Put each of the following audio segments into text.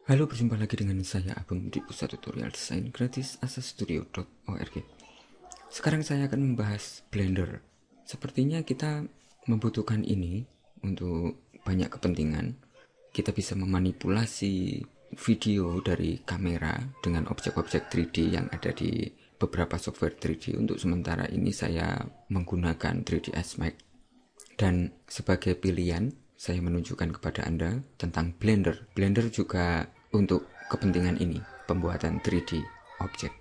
Halo, berjumpa lagi dengan saya Agung di Pusat Tutorial Desain Gratis asastudio.org. Sekarang saya akan membahas Blender. Sepertinya kita membutuhkan ini untuk banyak kepentingan. Kita bisa memanipulasi video dari kamera dengan objek-objek 3D yang ada di beberapa software 3D. Untuk sementara ini saya menggunakan 3ds Max. Dan sebagai pilihan, saya menunjukkan kepada Anda tentang Blender. Blender juga untuk kepentingan ini, pembuatan 3D objek.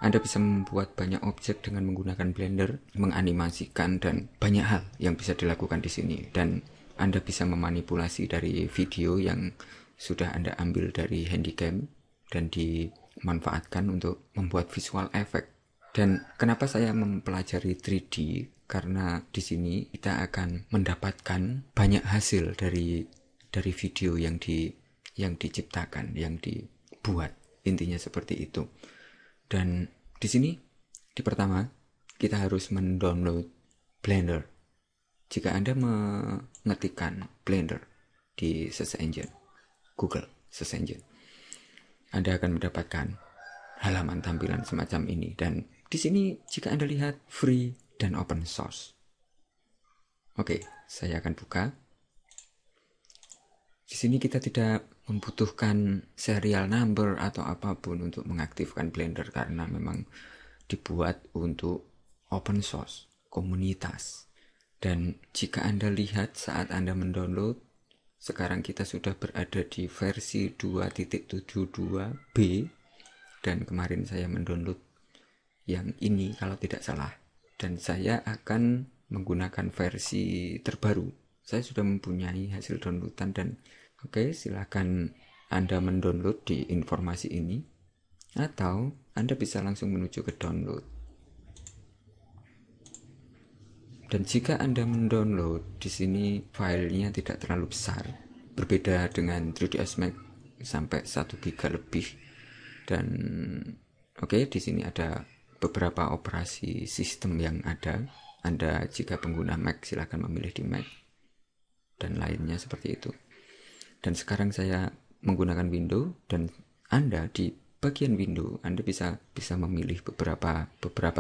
Anda bisa membuat banyak objek dengan menggunakan Blender, menganimasikan, dan banyak hal yang bisa dilakukan di sini. Dan Anda bisa memanipulasi dari video yang sudah Anda ambil dari Handycam dan dimanfaatkan untuk membuat visual effect. Dan kenapa saya mempelajari 3D? Karena di sini kita akan mendapatkan banyak hasil dari video yang diciptakan, yang dibuat. Intinya seperti itu. Dan di sini di pertama kita harus mendownload Blender. Jika Anda mengetikkan Blender di search engine Google search engine, Anda akan mendapatkan halaman tampilan semacam ini. Dan di sini jika Anda lihat free dan open source. Oke, saya akan buka. Di sini kita tidak membutuhkan serial number atau apapun untuk mengaktifkan Blender karena memang dibuat untuk open source, komunitas. Dan jika Anda lihat saat Anda mendownload, sekarang kita sudah berada di versi 2.72b dan kemarin saya mendownload yang ini kalau tidak salah. Dan saya akan menggunakan versi terbaru. Saya sudah mempunyai hasil downloadan dan oke, silakan Anda mendownload di informasi ini atau Anda bisa langsung menuju ke download. Dan jika Anda mendownload, di sini filenya tidak terlalu besar, berbeda dengan 3ds Max sampai 1 GB lebih. Dan oke, di sini ada beberapa operasi sistem yang ada. Anda jika pengguna Mac silakan memilih di Mac dan lainnya seperti itu. Dan sekarang saya menggunakan Windows dan Anda di bagian Windows Anda bisa memilih beberapa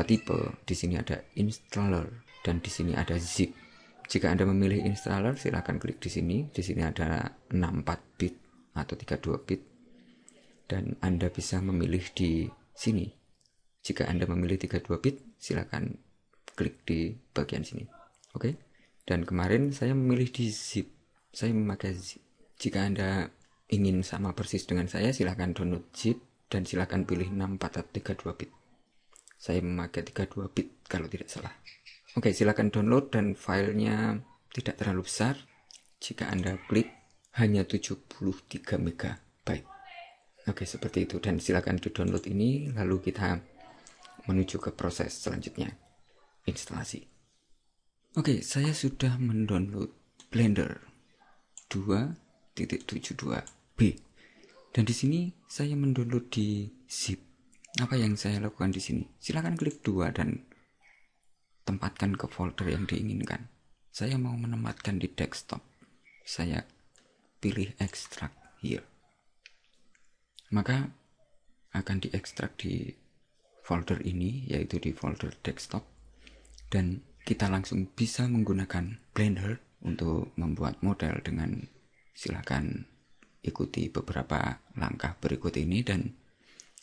tipe. Di sini ada installer dan di sini ada zip. Jika Anda memilih installer, silakan klik di sini. Di sini ada 64 bit atau 32 bit. Dan Anda bisa memilih di sini. Jika Anda memilih 32 bit, silakan klik di bagian sini. Oke? Dan kemarin saya memilih di zip. Saya memakai zip. Jika Anda ingin sama persis dengan saya, silakan download zip dan silakan pilih 64 atau 32 bit. Saya memakai 32 bit kalau tidak salah. Oke, silakan download dan filenya tidak terlalu besar. Jika Anda klik hanya 73 MB. Oke, seperti itu. Dan silakan di-download ini lalu kita menuju ke proses selanjutnya, instalasi. Oke, saya sudah mendownload Blender 2.72b. Dan di sini saya mendownload di zip. Apa yang saya lakukan di sini? Silakan klik 2 dan tempatkan ke folder yang diinginkan. Saya mau menempatkan di desktop. Saya pilih extract here. Maka akan diekstrak di folder ini, yaitu di folder desktop. Dan kita langsung bisa menggunakan Blender untuk membuat model dengan silakan ikuti beberapa langkah berikut ini dan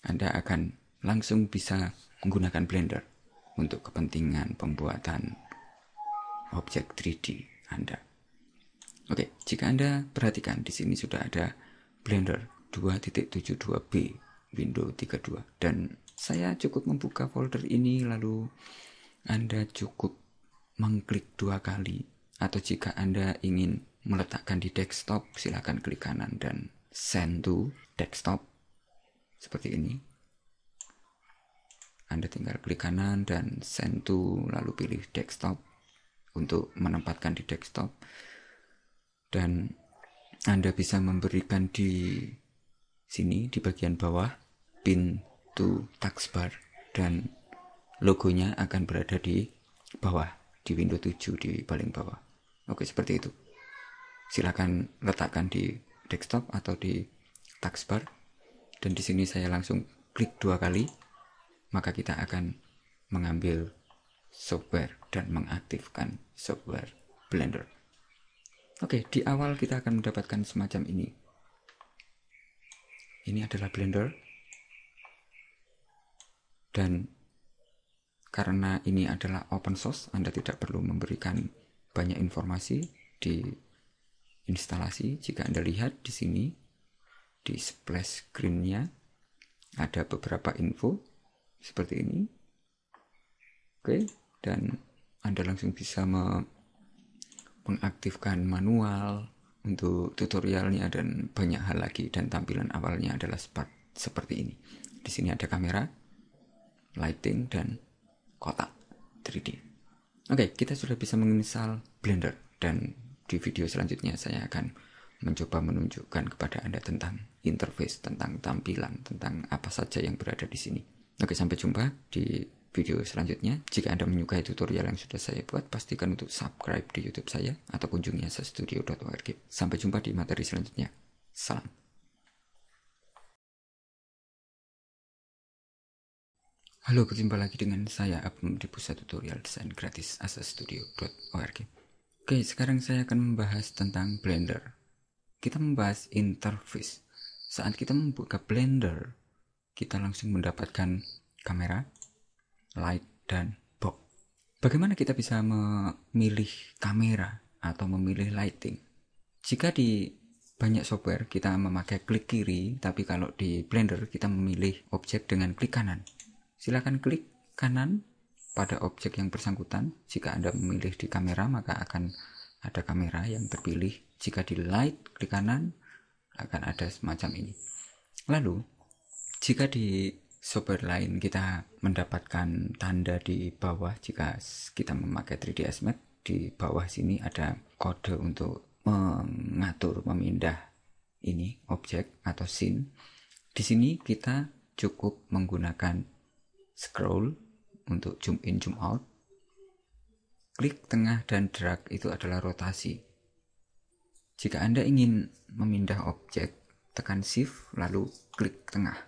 Anda akan langsung bisa menggunakan Blender untuk kepentingan pembuatan objek 3D Anda. Oke, jika Anda perhatikan di sini sudah ada Blender 2.72b Windows 32 dan saya cukup membuka folder ini lalu Anda cukup mengklik 2 kali atau jika Anda ingin meletakkan di desktop silakan klik kanan dan send to desktop seperti ini. Anda tinggal klik kanan dan send to lalu pilih desktop untuk menempatkan di desktop dan Anda bisa memberikan di sini di bagian bawah pin to taskbar dan logonya akan berada di bawah di Windows 7 di paling bawah. Oke, seperti itu. Silakan letakkan di desktop atau di taskbar, dan di sini saya langsung klik 2 kali, maka kita akan mengambil software dan mengaktifkan software Blender. Oke, di awal kita akan mendapatkan semacam ini. Ini adalah Blender, dan karena ini adalah open source, Anda tidak perlu memberikan banyak informasi di instalasi. Jika Anda lihat di sini, di splash screen-nya ada beberapa info seperti ini. Oke, dan Anda langsung bisa mengaktifkan manual untuk tutorialnya dan banyak hal lagi, dan tampilan awalnya adalah seperti ini. Di sini ada kamera, lighting, dan kotak 3D. Oke, kita sudah bisa menginstal Blender, dan di video selanjutnya saya akan mencoba menunjukkan kepada Anda tentang interface, tentang tampilan, tentang apa saja yang berada di sini. Oke, sampai jumpa di video selanjutnya. Jika Anda menyukai tutorial yang sudah saya buat, pastikan untuk subscribe di YouTube saya atau kunjungi asastudio.org. Sampai jumpa di materi selanjutnya. Salam. Halo, berjumpa lagi dengan saya Abum di pusat tutorial desain gratis asastudio.org. Oke, sekarang saya akan membahas tentang Blender. Kita membahas interface. Saat kita membuka Blender, kita langsung mendapatkan kamera, light, dan box. Bagaimana kita bisa memilih kamera atau memilih lighting? Jika di banyak software kita memakai klik kiri, tapi kalau di Blender kita memilih objek dengan klik kanan. Silakan klik kanan pada objek yang bersangkutan. Jika Anda memilih di kamera, maka akan ada kamera yang terpilih. Jika di light, klik kanan, akan ada semacam ini. Lalu, jika di software lain kita mendapatkan tanda di bawah, jika kita memakai 3ds Max, di bawah sini ada kode untuk mengatur, memindah ini objek atau scene. Di sini kita cukup menggunakan scroll untuk zoom in, zoom out. Klik tengah dan drag itu adalah rotasi. Jika Anda ingin memindah objek, tekan shift lalu klik tengah.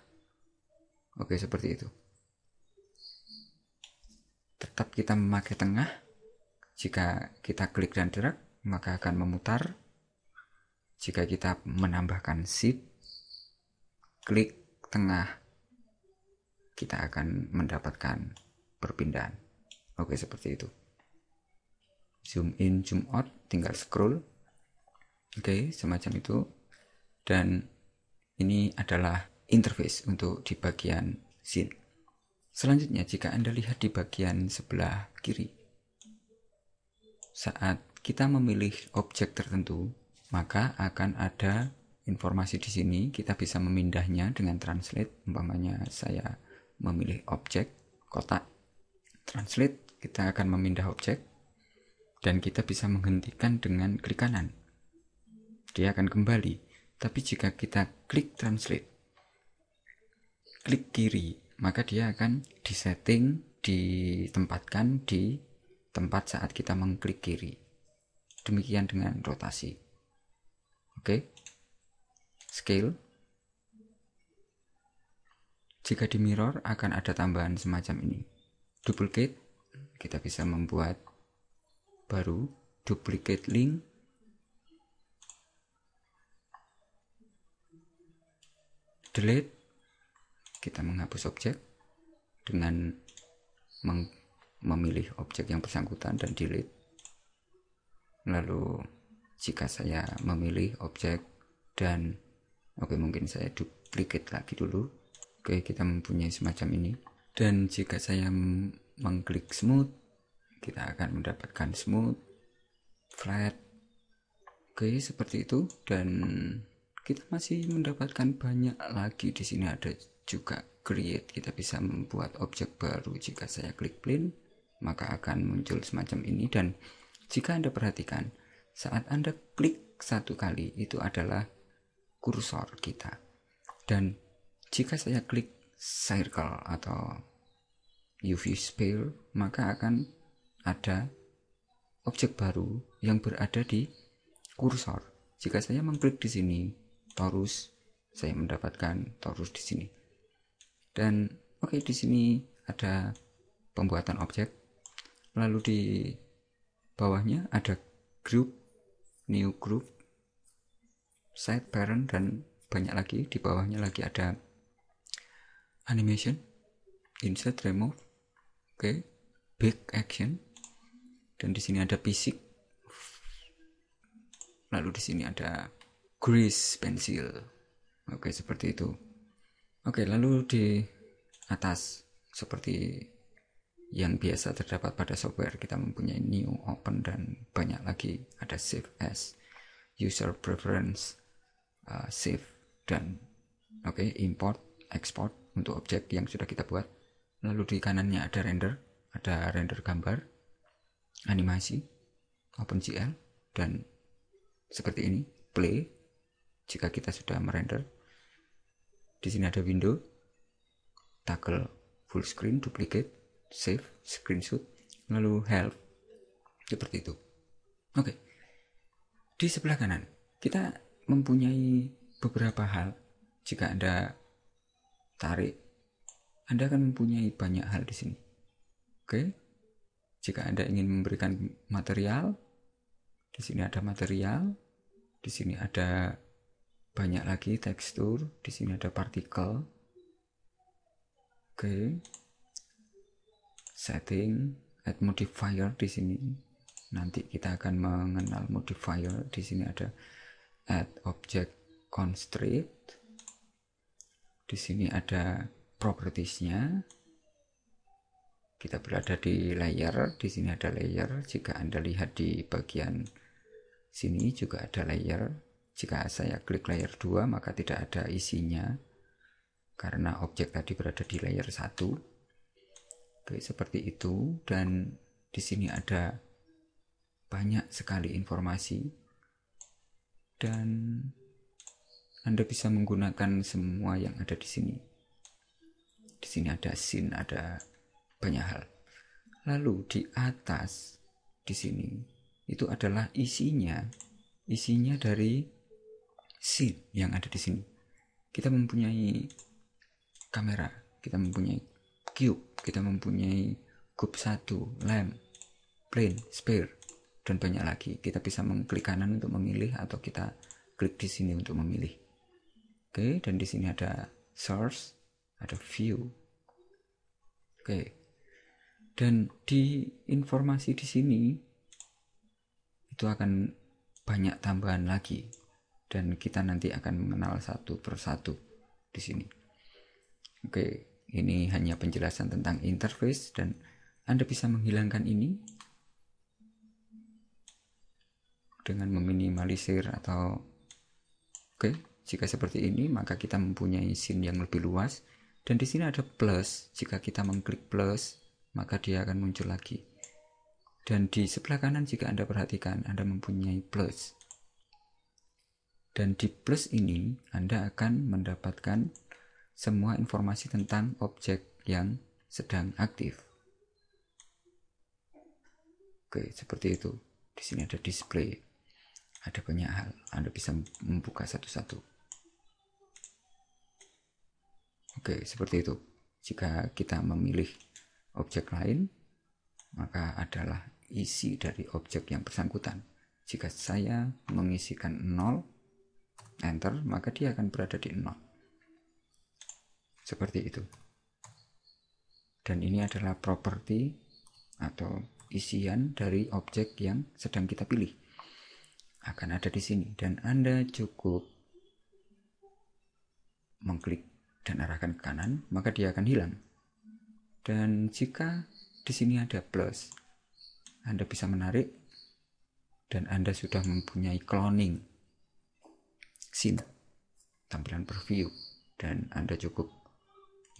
Oke, seperti itu. Tetap kita memakai tengah. Jika kita klik dan drag, maka akan memutar. Jika kita menambahkan shift, klik tengah, kita akan mendapatkan perpindahan. Oke, seperti itu. Zoom in, zoom out, tinggal scroll. Oke, semacam itu. Dan ini adalah interface untuk di bagian scene. Selanjutnya, jika Anda lihat di bagian sebelah kiri, saat kita memilih objek tertentu, maka akan ada informasi di sini. Kita bisa memindahnya dengan translate. Umpamanya saya memilih objek kotak, translate, kita akan memindah objek, dan kita bisa menghentikan dengan klik kanan. Dia akan kembali. Tapi jika kita klik translate, klik kiri, maka dia akan disetting, ditempatkan di tempat saat kita mengklik kiri. Demikian dengan rotasi. Oke. Scale. Jika di mirror akan ada tambahan semacam ini. Duplicate, kita bisa membuat baru. Duplicate link. Delete, kita menghapus objek dengan memilih objek yang bersangkutan dan delete. Lalu jika saya memilih objek dan mungkin saya duplicate lagi dulu. Oke, kita mempunyai semacam ini. Dan jika saya mengklik smooth, kita akan mendapatkan smooth, flat. Oke, seperti itu. Dan kita masih mendapatkan banyak lagi. Di sini ada juga create. Kita bisa membuat objek baru. Jika saya klik plane, maka akan muncul semacam ini. Dan jika Anda perhatikan, saat Anda klik satu kali, itu adalah kursor kita. Dan jika saya klik circle atau UV sphere, maka akan ada objek baru yang berada di kursor. Jika saya mengklik di sini, torus, saya mendapatkan torus di sini. Dan oke, di sini ada pembuatan objek. Lalu di bawahnya ada group, new group, set, parent, dan banyak lagi. Di bawahnya lagi ada animation, insert, remove, oke, big action, dan di sini ada basic. Lalu di sini ada grease pencil. Oke, seperti itu. Oke, lalu di atas seperti yang biasa terdapat pada software, kita mempunyai new, open, dan banyak lagi. Ada save as, user preference, save, dan import, export untuk objek yang sudah kita buat. Lalu di kanannya ada render gambar, animasi, OpenGL, dan seperti ini, play jika kita sudah merender. Di sini ada window, toggle full screen, duplicate, save, screenshot, lalu help, seperti itu. Oke, di sebelah kanan kita mempunyai beberapa hal. Jika Anda tarik, Anda akan mempunyai banyak hal di sini. Oke, jika Anda ingin memberikan material, di sini ada material, di sini ada banyak lagi tekstur, di sini ada partikel. Oke, setting, add modifier di sini. Nanti kita akan mengenal modifier. Di sini ada add object constraint. Di sini ada propertiesnya. Kita berada di layer. Di sini ada layer. Jika Anda lihat di bagian sini juga ada layer. Jika saya klik layer 2, maka tidak ada isinya karena objek tadi berada di layer 1. Oke, seperti itu. Dan di sini ada banyak sekali informasi, dan Anda bisa menggunakan semua yang ada di sini. Di sini ada scene, ada banyak hal. Lalu di atas di sini itu adalah isinya dari scene yang ada di sini. Kita mempunyai kamera, kita mempunyai cube, kita mempunyai group 1, lamp, plane, sphere, dan banyak lagi. Kita bisa mengklik kanan untuk memilih, atau kita klik di sini untuk memilih. Oke, dan di sini ada source, ada view. Oke, dan di informasi di sini itu akan banyak tambahan lagi, dan kita nanti akan mengenal satu persatu di sini. Oke, ini hanya penjelasan tentang interface, dan Anda bisa menghilangkan ini dengan meminimalisir atau jika seperti ini maka kita mempunyai scene yang lebih luas. Dan di sini ada plus. Jika kita mengklik plus, maka dia akan muncul lagi. Dan di sebelah kanan jika Anda perhatikan, Anda mempunyai plus. Dan di plus ini Anda akan mendapatkan semua informasi tentang objek yang sedang aktif. Oke, seperti itu. Di sini ada display. Ada banyak hal. Anda bisa membuka satu-satu. Oke, seperti itu. Jika kita memilih objek lain, maka adalah isi dari objek yang bersangkutan. Jika saya mengisikan 0, enter, maka dia akan berada di 0. Seperti itu. Dan ini adalah properti atau isian dari objek yang sedang kita pilih. Akan ada di sini, dan Anda cukup mengklik dan arahkan ke kanan, maka dia akan hilang. Dan jika di sini ada plus, Anda bisa menarik, dan Anda sudah mempunyai cloning scene, tampilan preview, dan Anda cukup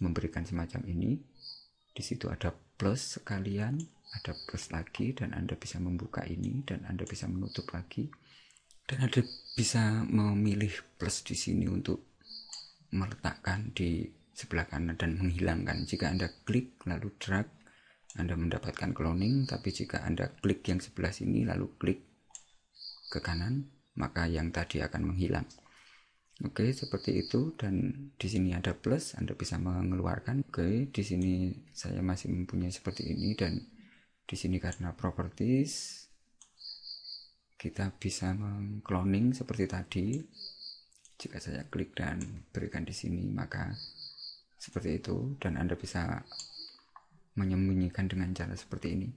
memberikan semacam ini. Di situ ada plus sekalian, ada plus lagi, dan Anda bisa membuka ini, dan Anda bisa menutup lagi, dan Anda bisa memilih plus di sini untuk meletakkan di sebelah kanan dan menghilangkan. Jika Anda klik lalu drag, Anda mendapatkan cloning. Tapi jika Anda klik yang sebelah sini lalu klik ke kanan, maka yang tadi akan menghilang. Oke, seperti itu. Dan di sini ada plus, Anda bisa mengeluarkan. Oke, di sini saya masih mempunyai seperti ini, dan di sini karena properties kita bisa mengcloning seperti tadi. Jika saya klik dan berikan di sini, maka seperti itu, dan Anda bisa menyembunyikan dengan cara seperti ini.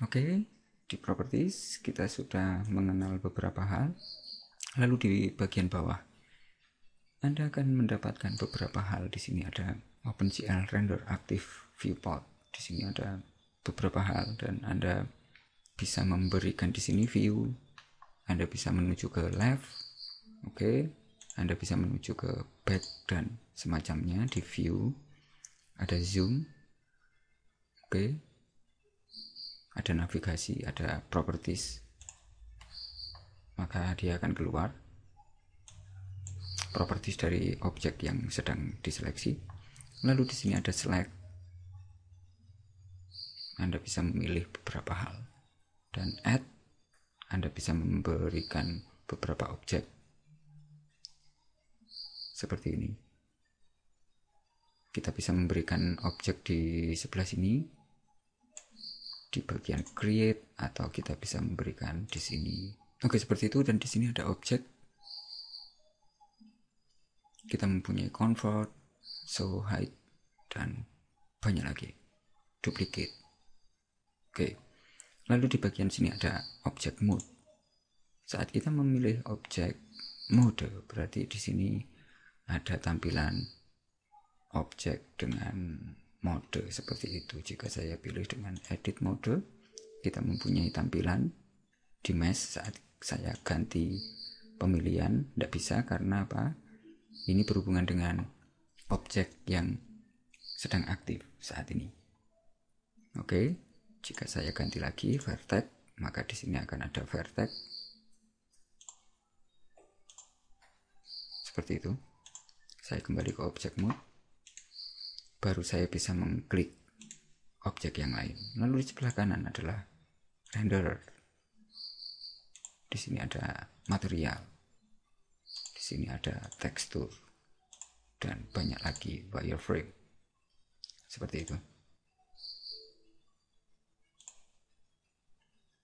Oke, di properties kita sudah mengenal beberapa hal. Lalu di bagian bawah Anda akan mendapatkan beberapa hal. Di sini ada OpenGL Render Active Viewport. Di sini ada beberapa hal, dan Anda bisa memberikan di sini view. Anda bisa menuju ke left. Oke, Anda bisa menuju ke back dan semacamnya. Di view ada zoom. Oke, ada navigasi, ada properties, maka dia akan keluar properties dari objek yang sedang diseleksi. Lalu di sini ada select. Anda bisa memilih beberapa hal, dan add, Anda bisa memberikan beberapa objek seperti ini. Kita bisa memberikan objek di sebelah sini di bagian create, atau kita bisa memberikan di sini. Oke, seperti itu. Dan di sini ada objek. Kita mempunyai convert, show height, dan banyak lagi. Duplicate. Oke. Lalu di bagian sini ada objek mode. Saat kita memilih objek mode, berarti di sini ada tampilan objek dengan mode seperti itu. Jika saya pilih dengan edit mode, kita mempunyai tampilan di mesh. Saat saya ganti pemilihan, tidak bisa, karena apa? Ini berhubungan dengan objek yang sedang aktif saat ini. Oke, jika saya ganti lagi vertex, maka di sini akan ada vertex seperti itu. Saya kembali ke objek mode, baru saya bisa mengklik objek yang lain. Lalu di sebelah kanan adalah renderer. Di sini ada material. Di sini ada tekstur, dan banyak lagi, wireframe. Seperti itu.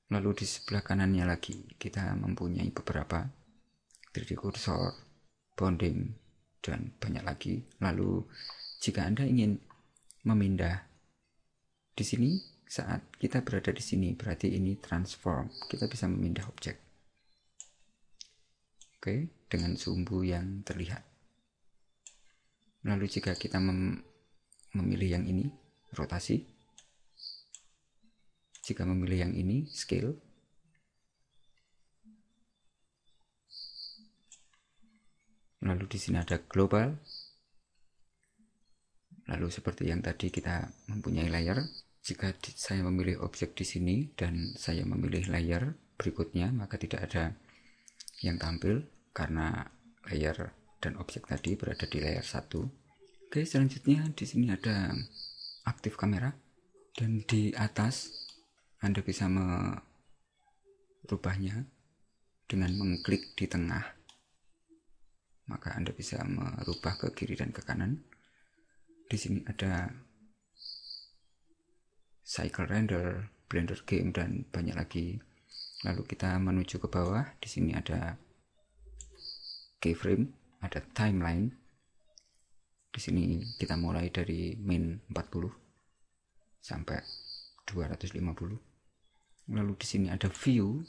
Lalu di sebelah kanannya lagi kita mempunyai beberapa 3D cursor, bounding, dan banyak lagi. Lalu jika Anda ingin memindah di sini, saat kita berada di sini, berarti ini transform. Kita bisa memindah objek. Oke, dengan sumbu yang terlihat. Lalu jika kita memilih yang ini, rotasi. Jika memilih yang ini, scale. Lalu di sini ada global. Lalu seperti yang tadi kita mempunyai layer. Jika saya memilih objek di sini dan saya memilih layer berikutnya, maka tidak ada yang tampil karena layer dan objek tadi berada di layer 1. Oke, selanjutnya di sini ada aktif kamera, dan di atas Anda bisa merubahnya dengan mengklik di tengah. Maka Anda bisa merubah ke kiri dan ke kanan. Di sini ada cycle render, blender game, dan banyak lagi. Lalu kita menuju ke bawah. Di sini ada keyframe, ada timeline. Di sini kita mulai dari min 40 sampai 250. Lalu di sini ada view.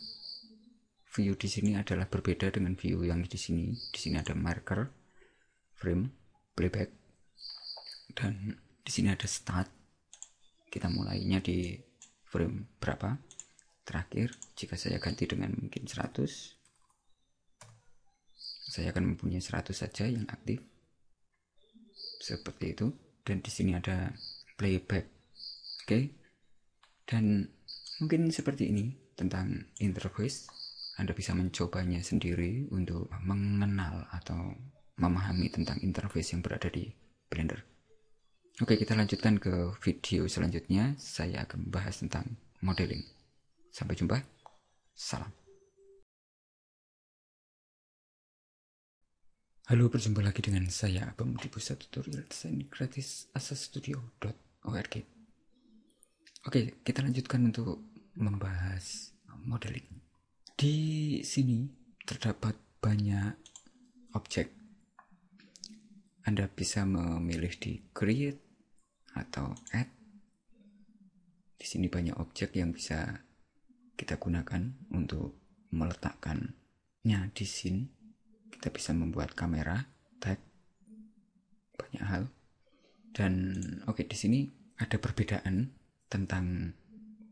View di sini adalah berbeda dengan view yang di sini. Di sini ada marker, frame, playback, dan di sini ada start. Kita mulainya di frame berapa? Terakhir, jika saya ganti dengan mungkin 100, saya akan mempunyai 100 saja yang aktif. Seperti itu. Dan di sini ada playback. Oke. Dan mungkin seperti ini tentang interface. Anda bisa mencobanya sendiri untuk mengenal atau memahami tentang interface yang berada di Blender. Oke, kita lanjutkan ke video selanjutnya. Saya akan membahas tentang modeling. Sampai jumpa. Salam. Halo, berjumpa lagi dengan saya Abang di pusat tutorial desain gratis asastudio.org. Oke, kita lanjutkan untuk membahas modeling. Di sini terdapat banyak objek. Anda bisa memilih di create atau add. Di sini banyak objek yang bisa kita gunakan untuk meletakkannya di scene. Kita bisa membuat kamera, tag, banyak hal. Dan oke, di sini ada perbedaan tentang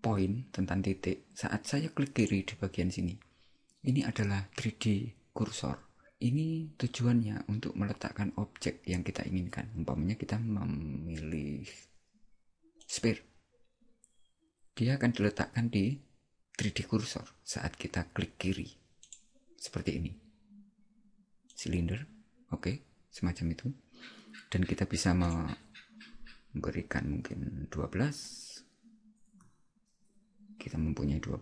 poin, tentang titik. Saat saya klik kiri di bagian sini, ini adalah 3D kursor. Ini tujuannya untuk meletakkan objek yang kita inginkan. Umpamanya kita memilih sphere, dia akan diletakkan di 3D kursor saat kita klik kiri. Seperti ini. Silinder, oke, semacam itu. Dan kita bisa memberikan mungkin 12. Kita mempunyai 12.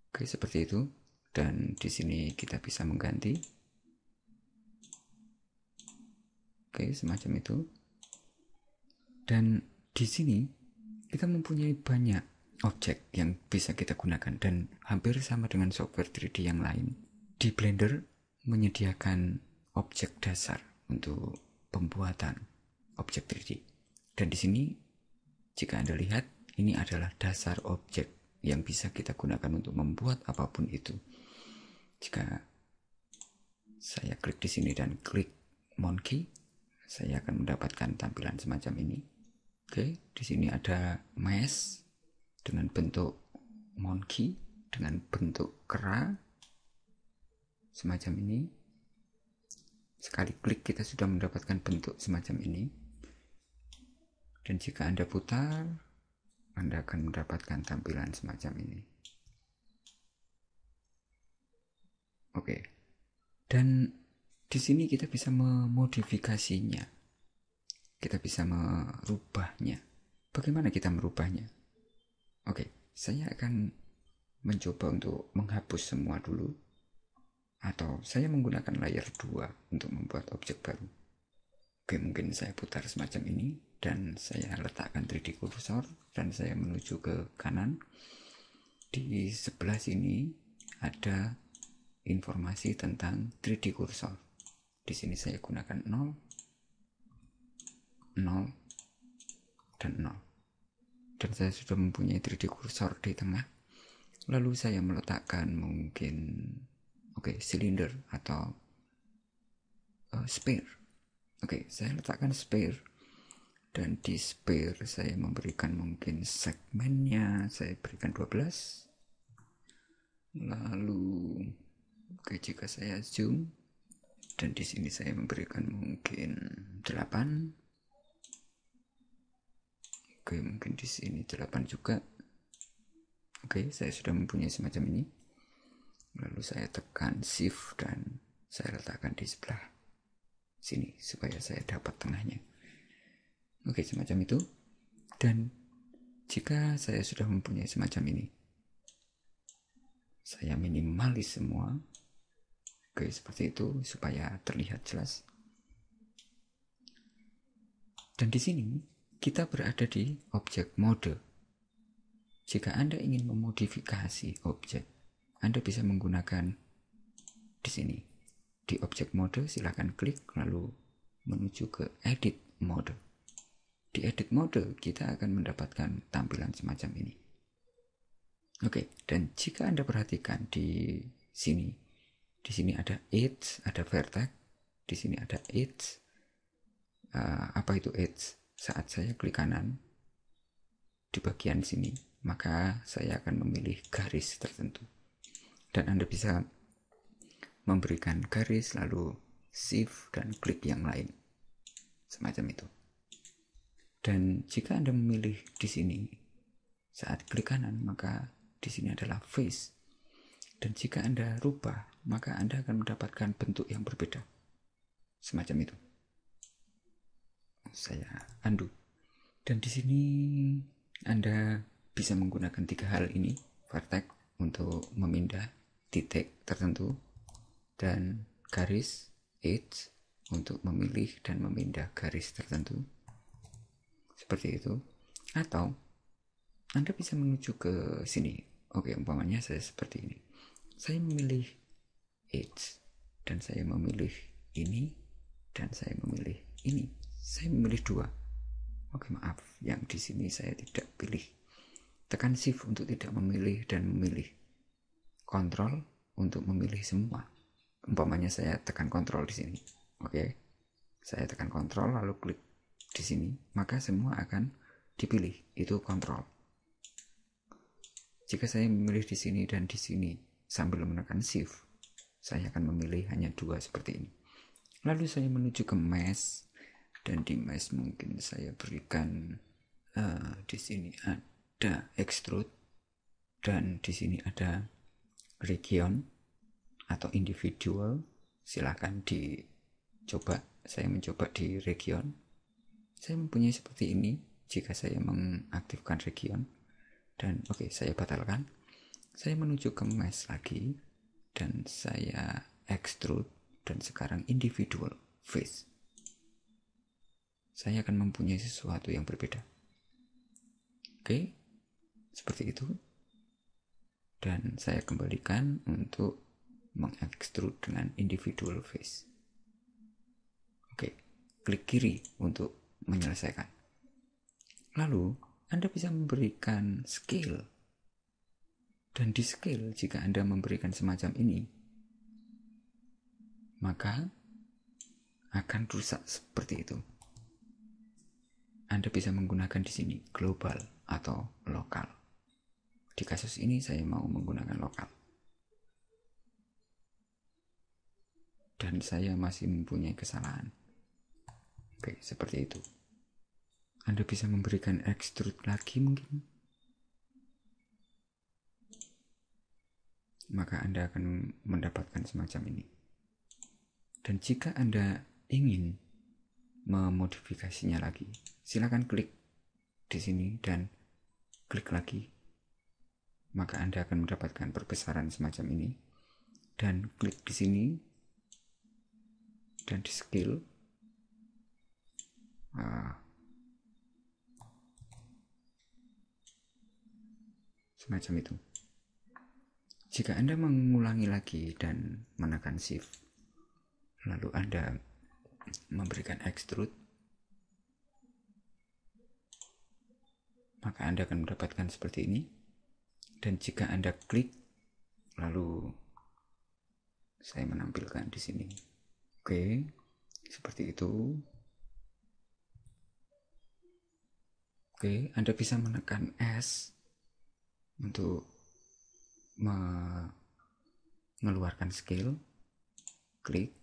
Oke, seperti itu. Dan di sini kita bisa mengganti. Oke, semacam itu. Dan di sini kita mempunyai banyak objek yang bisa kita gunakan dan hampir sama dengan software 3D yang lain. Di Blender menyediakan objek dasar untuk pembuatan objek 3D. Dan di sini jika Anda lihat, ini adalah dasar objek yang bisa kita gunakan untuk membuat apapun itu. Jika saya klik di sini dan klik monkey, saya akan mendapatkan tampilan semacam ini. Oke, di sini ada mesh dengan bentuk monkey, dengan bentuk kera semacam ini. Sekali klik kita sudah mendapatkan bentuk semacam ini. Dan jika Anda putar, Anda akan mendapatkan tampilan semacam ini. Oke. Dan di sini kita bisa memodifikasinya. Kita bisa merubahnya. Bagaimana kita merubahnya? Oke, saya akan mencoba untuk menghapus semua dulu. Atau saya menggunakan layer 2 untuk membuat objek baru. Oke, mungkin saya putar semacam ini dan saya letakkan 3D kursor dan saya menuju ke kanan. Di sebelah sini ada informasi tentang 3D kursor. Di sini saya gunakan 0, 0, dan 0. Dan saya sudah mempunyai 3D kursor di tengah. Lalu saya meletakkan mungkin silinder atau sphere. Oke, saya letakkan sphere. Dan di sphere saya memberikan mungkin segmennya, saya berikan 12. Lalu jika saya zoom, dan di sini saya memberikan mungkin 8. Oke, mungkin di sini 8 juga. Oke, saya sudah mempunyai semacam ini. Lalu saya tekan shift dan saya letakkan di sebelah sini supaya saya dapat tengahnya. Oke, semacam itu. Dan jika saya sudah mempunyai semacam ini, saya minimalis semua. Oke, seperti itu supaya terlihat jelas. Dan di sini kita berada di objek mode. Jika Anda ingin memodifikasi objek, Anda bisa menggunakan di sini. Di objek mode silahkan klik lalu menuju ke edit mode. Di edit mode kita akan mendapatkan tampilan semacam ini. Oke, dan jika Anda perhatikan di sini ada edge, ada vertex, di sini ada edge. Apa itu edge? Saat saya klik kanan di bagian sini, maka saya akan memilih garis tertentu. Dan Anda bisa memberikan garis lalu shift dan klik yang lain. Semacam itu. Dan jika Anda memilih di sini saat klik kanan, maka di sini adalah face. Dan jika Anda rubah, maka Anda akan mendapatkan bentuk yang berbeda. Semacam itu. Saya undo. Dan di sini Anda bisa menggunakan 3 hal ini, vertex untuk memindah titik tertentu, dan garis edge untuk memilih dan memindah garis tertentu seperti itu, atau Anda bisa menuju ke sini. Oke, umpamanya saya seperti ini, saya memilih edge dan saya memilih ini dan saya memilih ini, saya memilih dua. Oke, maaf, yang di sini saya tidak pilih. Tekan shift untuk tidak memilih dan memilih, kontrol untuk memilih semua. Umpamanya saya tekan kontrol di sini. Oke, saya tekan kontrol lalu klik di sini, maka semua akan dipilih. Itu kontrol. Jika saya memilih di sini dan di sini sambil menekan shift, saya akan memilih hanya dua seperti ini. Lalu saya menuju ke mesh, dan di mesh mungkin saya berikan di sini ada extrude dan di sini ada region atau individual. Silahkan dicoba. Saya mencoba di region. Saya mempunyai seperti ini jika saya mengaktifkan region. Dan oke, saya batalkan. Saya menuju ke mesh lagi dan saya extrude dan sekarang individual face. Saya akan mempunyai sesuatu yang berbeda. Oke, seperti itu. Dan saya kembalikan untuk mengekstrud dengan individual face. Oke, klik kiri untuk menyelesaikan. Lalu Anda bisa memberikan scale. Dan di scale, jika Anda memberikan semacam ini, maka akan rusak seperti itu. Anda bisa menggunakan di sini global atau lokal. Di kasus ini saya mau menggunakan lokal. Dan saya masih mempunyai kesalahan. Oke, seperti itu. Anda bisa memberikan extrude lagi mungkin. Maka Anda akan mendapatkan semacam ini. Dan jika Anda ingin memodifikasinya lagi, silakan klik di sini dan klik lagi. Maka Anda akan mendapatkan perbesaran semacam ini. Dan klik di sini dan di scale. Semacam itu. Jika Anda mengulangi lagi dan menekan shift, lalu Anda memberikan extrude, maka Anda akan mendapatkan seperti ini. Dan jika Anda klik, lalu saya menampilkan di sini. Oke, seperti itu. Oke, Anda bisa menekan S untuk mengeluarkan scale, klik,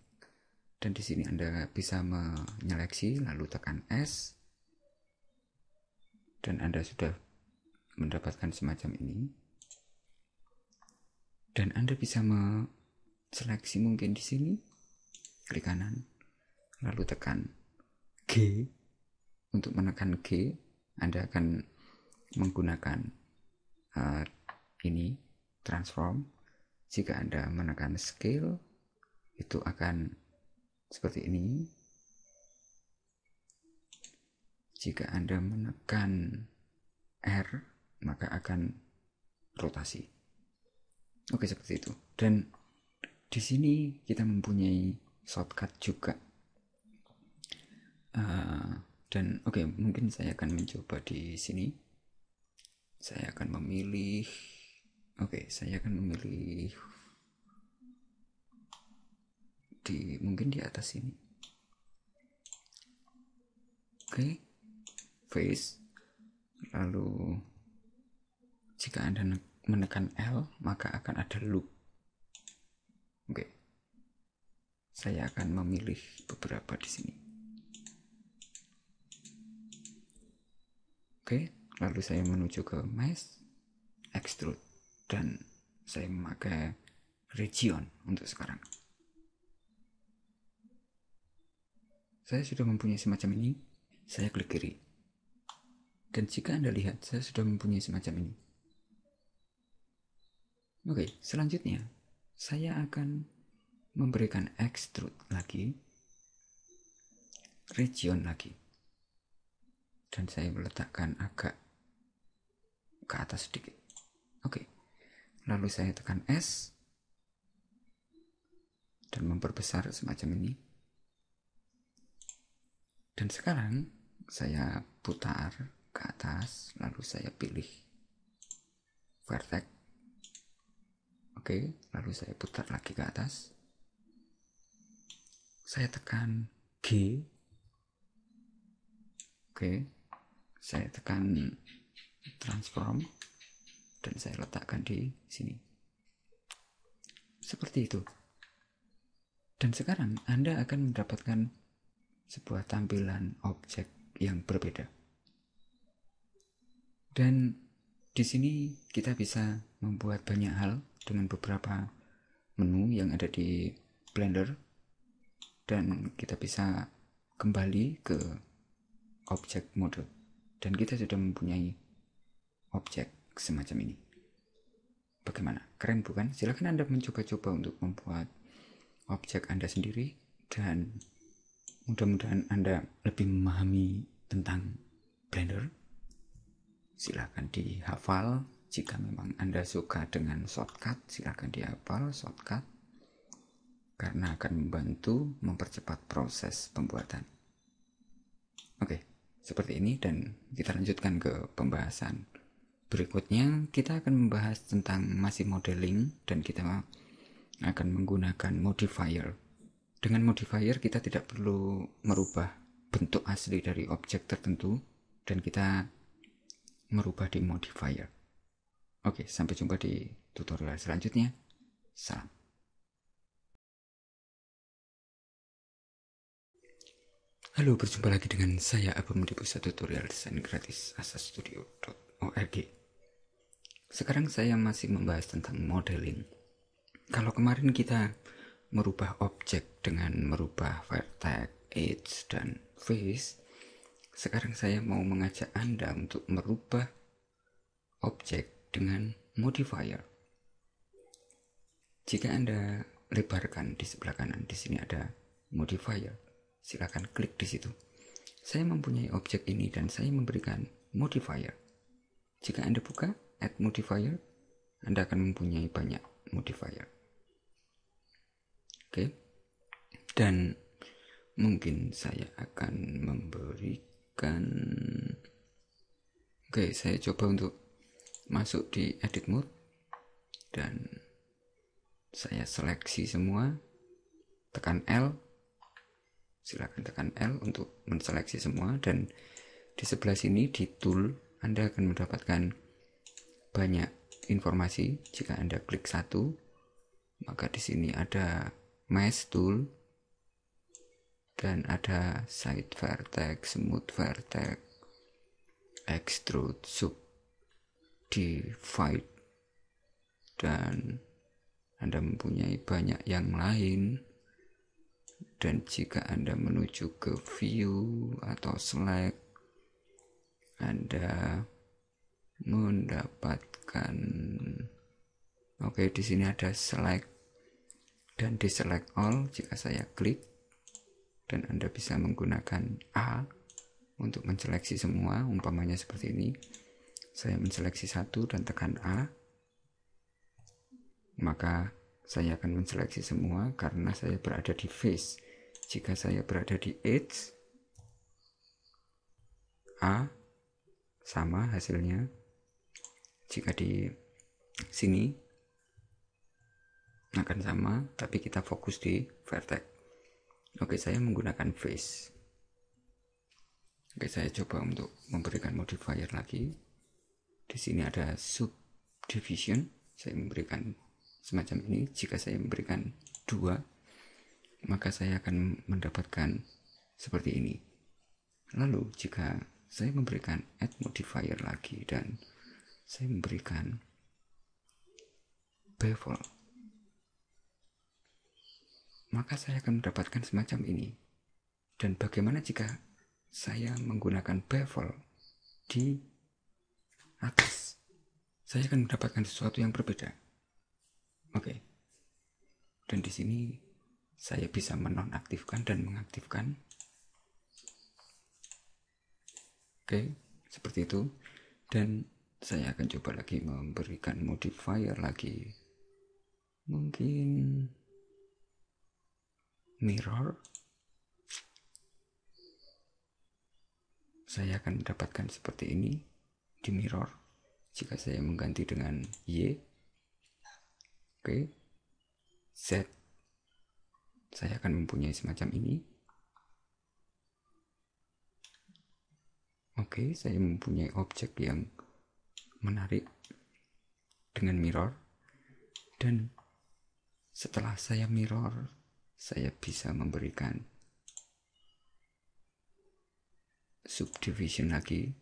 dan di sini Anda bisa menyeleksi, lalu tekan S, dan Anda sudah mendapatkan semacam ini. Dan Anda bisa seleksi mungkin di sini, klik kanan, lalu tekan G. Untuk menekan G, Anda akan menggunakan ini, transform. Jika Anda menekan scale, itu akan seperti ini. Jika Anda menekan R, maka akan rotasi. Oke, seperti itu. Dan di sini kita mempunyai shortcut juga. Dan oke, mungkin saya akan mencoba di sini. Saya akan memilih. Saya akan memilih mungkin di atas ini. Face. Lalu jika Anda menekan L, maka akan ada loop. Saya akan memilih beberapa di sini. Lalu saya menuju ke mesh, extrude, dan saya memakai region untuk sekarang. Saya sudah mempunyai semacam ini. Saya klik kiri. Dan jika Anda lihat, saya sudah mempunyai semacam ini. Selanjutnya saya akan memberikan extrude lagi, region lagi, dan saya meletakkan agak ke atas sedikit. Oke, lalu saya tekan S dan memperbesar semacam ini. Dan sekarang saya putar ke atas, lalu saya pilih vertex. Oke, lalu saya putar lagi ke atas. Saya tekan G. Oke, saya tekan transform dan saya letakkan di sini. Seperti itu. Dan sekarang Anda akan mendapatkan sebuah tampilan objek yang berbeda. Dan di sini kita bisa membuat banyak hal dengan beberapa menu yang ada di Blender, dan kita bisa kembali ke objek mode, dan kita sudah mempunyai objek semacam ini. Bagaimana? Keren bukan? Silahkan Anda mencoba-coba untuk membuat objek Anda sendiri, dan mudah-mudahan Anda lebih memahami tentang Blender. Silahkan dihafal. Jika memang Anda suka dengan shortcut, silahkan dihafal shortcut, karena akan membantu mempercepat proses pembuatan. Oke, seperti ini, dan kita lanjutkan ke pembahasan berikutnya. Kita akan membahas tentang masih modeling, dan kita akan menggunakan modifier. Dengan modifier kita tidak perlu merubah bentuk asli dari objek tertentu, dan kita merubah di modifier. Oke, sampai jumpa di tutorial selanjutnya. Salam. Halo, berjumpa lagi dengan saya Abam di pusat tutorial desain gratis asastudio.org. Sekarang saya masih membahas tentang modeling. Kalau kemarin kita merubah objek dengan merubah vertex, edge, dan face, sekarang saya mau mengajak Anda untuk merubah objek dengan modifier. Jika Anda lebarkan di sebelah kanan, di sini ada modifier. Silakan klik di situ. Saya mempunyai objek ini dan saya memberikan modifier. Jika Anda buka add modifier, Anda akan mempunyai banyak modifier. Oke. Dan mungkin saya akan memberikan, saya coba untuk masuk di edit mode dan saya seleksi semua, tekan L. Silakan tekan L untuk menseleksi semua, dan di sebelah sini di tool Anda akan mendapatkan banyak informasi. Jika Anda klik satu, maka di sini ada mesh tool dan ada side vertex, smooth vertex, extrude, divide, dan Anda mempunyai banyak yang lain. Dan jika Anda menuju ke view atau select, Anda mendapatkan di sini ada select dan deselect all. Jika saya klik, dan Anda bisa menggunakan A untuk menseleksi semua, umpamanya seperti ini. Saya menseleksi satu dan tekan A, maka saya akan menseleksi semua karena saya berada di face. Jika saya berada di edge, A, sama hasilnya. Jika di sini akan sama, tapi kita fokus di vertex. Oke, saya menggunakan face. Oke, saya coba untuk memberikan modifier lagi. Di sini ada subdivision. Saya memberikan semacam ini. Jika saya memberikan 2, maka saya akan mendapatkan seperti ini. Lalu jika saya memberikan add modifier lagi dan saya memberikan bevel, maka saya akan mendapatkan semacam ini. Dan bagaimana jika saya menggunakan bevel di atas? Saya akan mendapatkan sesuatu yang berbeda. Oke. Dan di sini saya bisa menonaktifkan dan mengaktifkan. Oke, seperti itu. Dan saya akan coba lagi memberikan modifier lagi, mungkin mirror. Saya akan mendapatkan seperti ini di mirror jika saya mengganti dengan Y. Oke, Z, saya akan mempunyai semacam ini. Oke, saya mempunyai objek yang menarik dengan mirror. Dan setelah saya mirror, saya bisa memberikan subdivision lagi,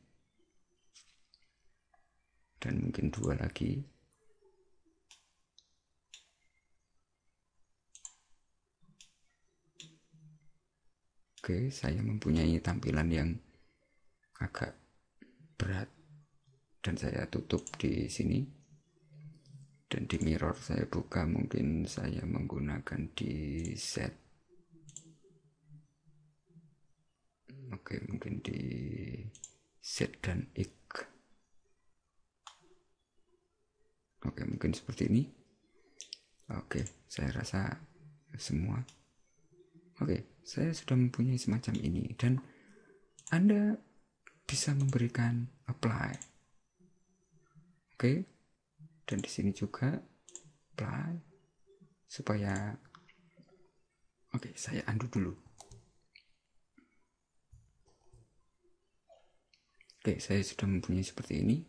dan mungkin 2 lagi. Oke, saya mempunyai tampilan yang agak berat, dan saya tutup di sini. Dan di mirror saya buka, mungkin saya menggunakan di Z. Oke, mungkin di Z dan X. Oke, mungkin seperti ini. Oke, saya rasa semua. Oke, saya sudah mempunyai semacam ini, dan Anda bisa memberikan apply. Oke, dan di sini juga apply supaya. Oke, saya undo dulu. Oke, saya sudah mempunyai seperti ini,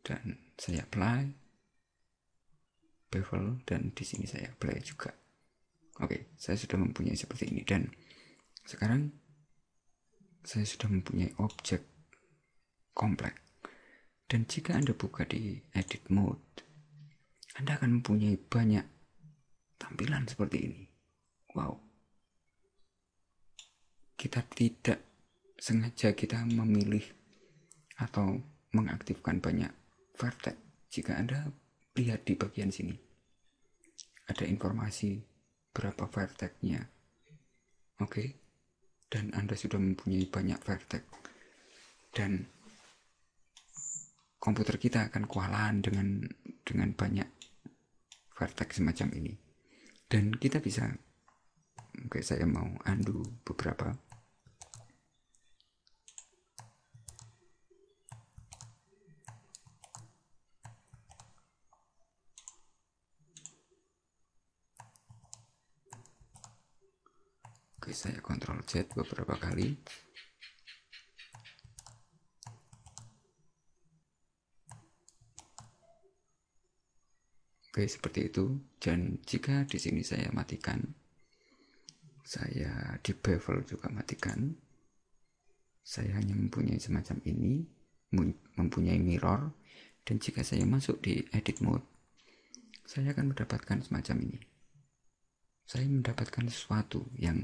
dan saya apply bevel, dan di sini saya apply juga. Oke, saya sudah mempunyai seperti ini, dan sekarang saya sudah mempunyai objek kompleks. Dan jika Anda buka di edit mode, Anda akan mempunyai banyak tampilan seperti ini. Wow. Kita tidak sengaja kita memilih atau mengaktifkan banyak vertex. Jika Anda lihat di bagian sini, ada informasi berapa vertexnya. Oke. Dan Anda sudah mempunyai banyak vertex. Dan komputer kita akan kewalahan dengan banyak vertex semacam ini. Dan kita bisa, oke, saya mau undo beberapa. Oke, saya Ctrl Z beberapa kali. Oke, seperti itu. Dan jika di sini saya matikan, saya di bevel juga matikan, saya hanya mempunyai semacam ini, mempunyai mirror. Dan jika saya masuk di edit mode, saya akan mendapatkan semacam ini. Saya mendapatkan sesuatu yang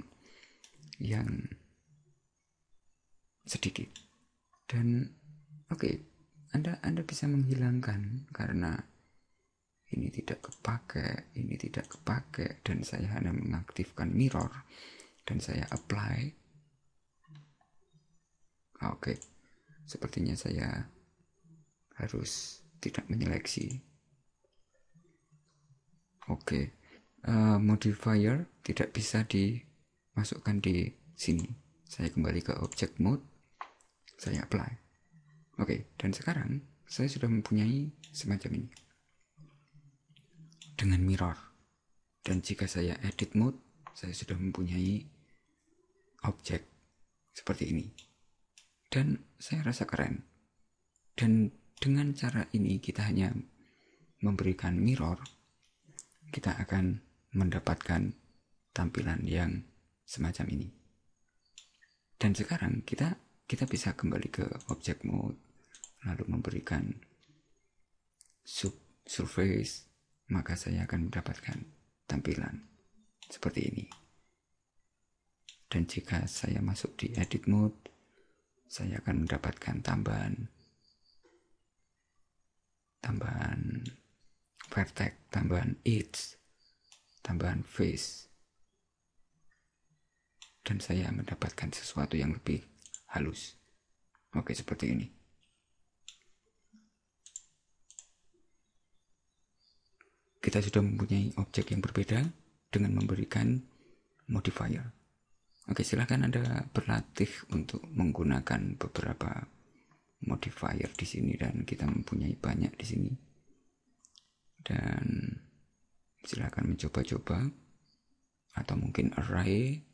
sedikit. Dan oke, Anda bisa menghilangkan karena ini tidak kepake, dan saya hanya mengaktifkan mirror, dan saya apply. Oke, sepertinya saya harus tidak menyeleksi. Oke, modifier tidak bisa dimasukkan di sini. Saya kembali ke object mode, saya apply. Oke, dan sekarang saya sudah mempunyai semacam ini dengan mirror. Dan jika saya edit mode, saya sudah mempunyai objek seperti ini. Dan saya rasa keren. Dan dengan cara ini kita hanya memberikan mirror, kita akan mendapatkan tampilan yang semacam ini. Dan sekarang kita bisa kembali ke object mode, lalu memberikan surface, maka saya akan mendapatkan tampilan seperti ini. Dan jika saya masuk di edit mode, saya akan mendapatkan tambahan vertex, tambahan edge, tambahan face, dan saya mendapatkan sesuatu yang lebih halus. Oke, seperti ini. Kita sudah mempunyai objek yang berbeda dengan memberikan modifier. Oke, silahkan Anda berlatih untuk menggunakan beberapa modifier di sini, dan kita mempunyai banyak di sini. Dan silahkan mencoba-coba, atau mungkin array,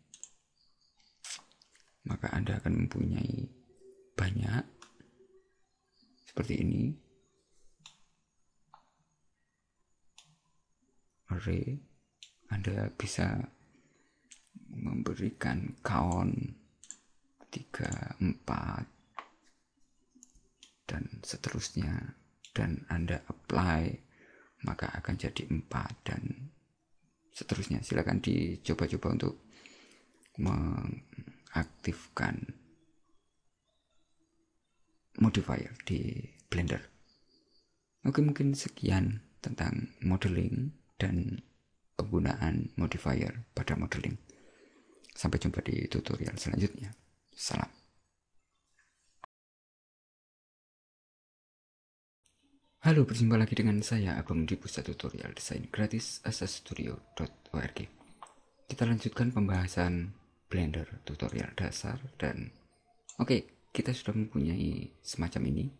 maka Anda akan mempunyai banyak seperti ini. Array, Anda bisa memberikan count 3, 4 dan seterusnya, dan Anda apply maka akan jadi 4 dan seterusnya. Silakan dicoba-coba untuk mengaktifkan modifier di Blender. Oke, mungkin sekian tentang modeling dan penggunaan modifier pada modeling. Sampai jumpa di tutorial selanjutnya. Salam. Halo, berjumpa lagi dengan saya Abang di pusat tutorial desain gratis asastudio.org. Kita lanjutkan pembahasan Blender tutorial dasar, dan kita sudah mempunyai semacam ini,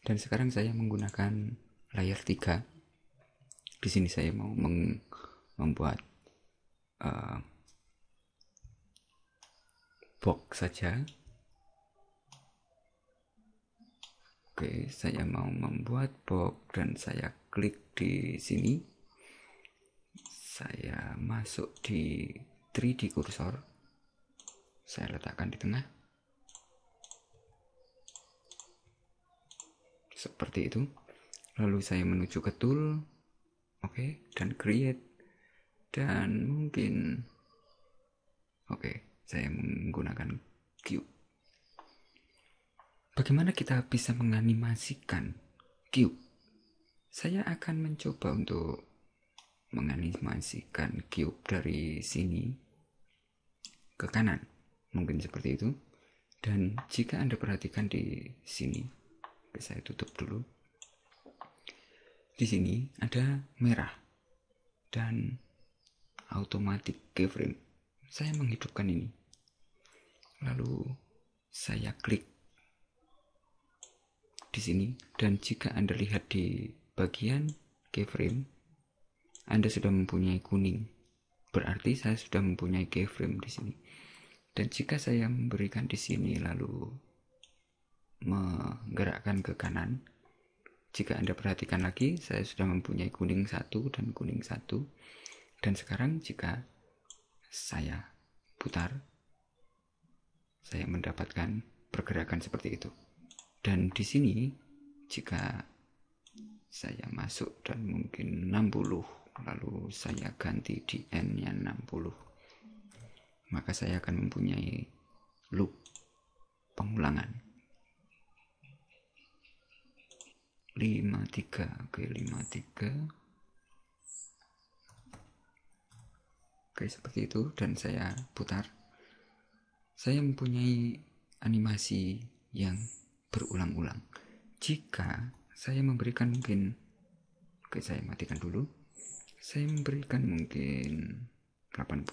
dan sekarang saya menggunakan layer 3. Di sini saya mau membuat box saja. Oke, saya mau membuat box dan saya klik di sini. Saya masuk di 3D cursor. Saya letakkan di tengah. Seperti itu. Lalu saya menuju ke tool. Oke, dan create. Dan mungkin saya menggunakan cube. Bagaimana kita bisa menganimasikan cube? Saya akan mencoba untuk menganimasikan cube dari sini ke kanan, mungkin seperti itu. Dan jika Anda perhatikan di sini, saya tutup dulu. Di sini ada merah dan automatic keyframe. Saya menghidupkan ini. Lalu saya klik di sini, dan jika Anda lihat di bagian keyframe, Anda sudah mempunyai kuning. Berarti saya sudah mempunyai keyframe di sini. Dan jika saya memberikan di sini lalu menggerakkan ke kanan, jika Anda perhatikan lagi, saya sudah mempunyai kuning 1 dan kuning 1. Dan sekarang jika saya putar, saya mendapatkan pergerakan seperti itu. Dan di sini jika saya masuk dan mungkin 60, lalu saya ganti di N-nya 60, maka saya akan mempunyai loop pengulangan 53. Oke, 53. Oke, seperti itu. Dan saya putar. Saya mempunyai animasi yang berulang-ulang. Jika saya memberikan mungkin, saya matikan dulu. Saya memberikan mungkin 80.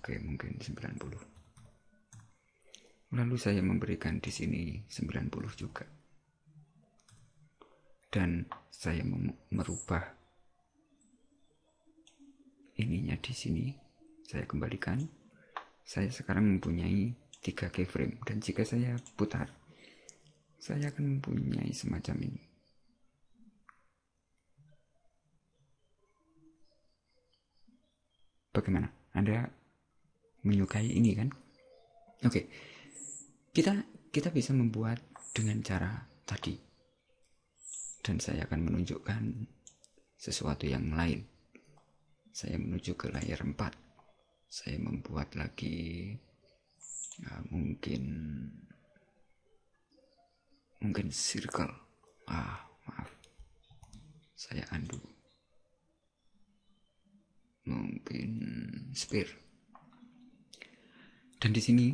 Mungkin 90. Lalu saya memberikan di sini 90 juga. Dan saya merubah ininya di sini. Saya kembalikan. Saya sekarang mempunyai 3 keyframe, dan jika saya putar, saya akan mempunyai semacam ini. Bagaimana? Anda menyukai ini kan? Oke. Kita bisa membuat dengan cara tadi. Dan saya akan menunjukkan sesuatu yang lain. Saya menuju ke layer 4. Saya membuat lagi mungkin circle. Maaf. Saya undo. sphere. Dan di sini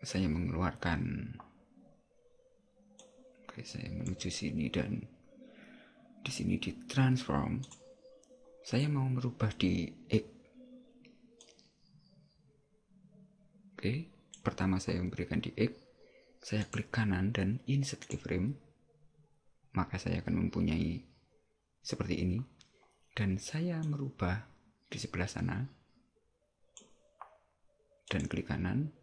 saya mengeluarkan, saya menuju sini, dan di sini di transform saya mau merubah di X. Pertama saya memberikan di X, saya klik kanan dan insert keyframe, maka saya akan mempunyai seperti ini. Dan saya merubah di sebelah sana dan klik kanan.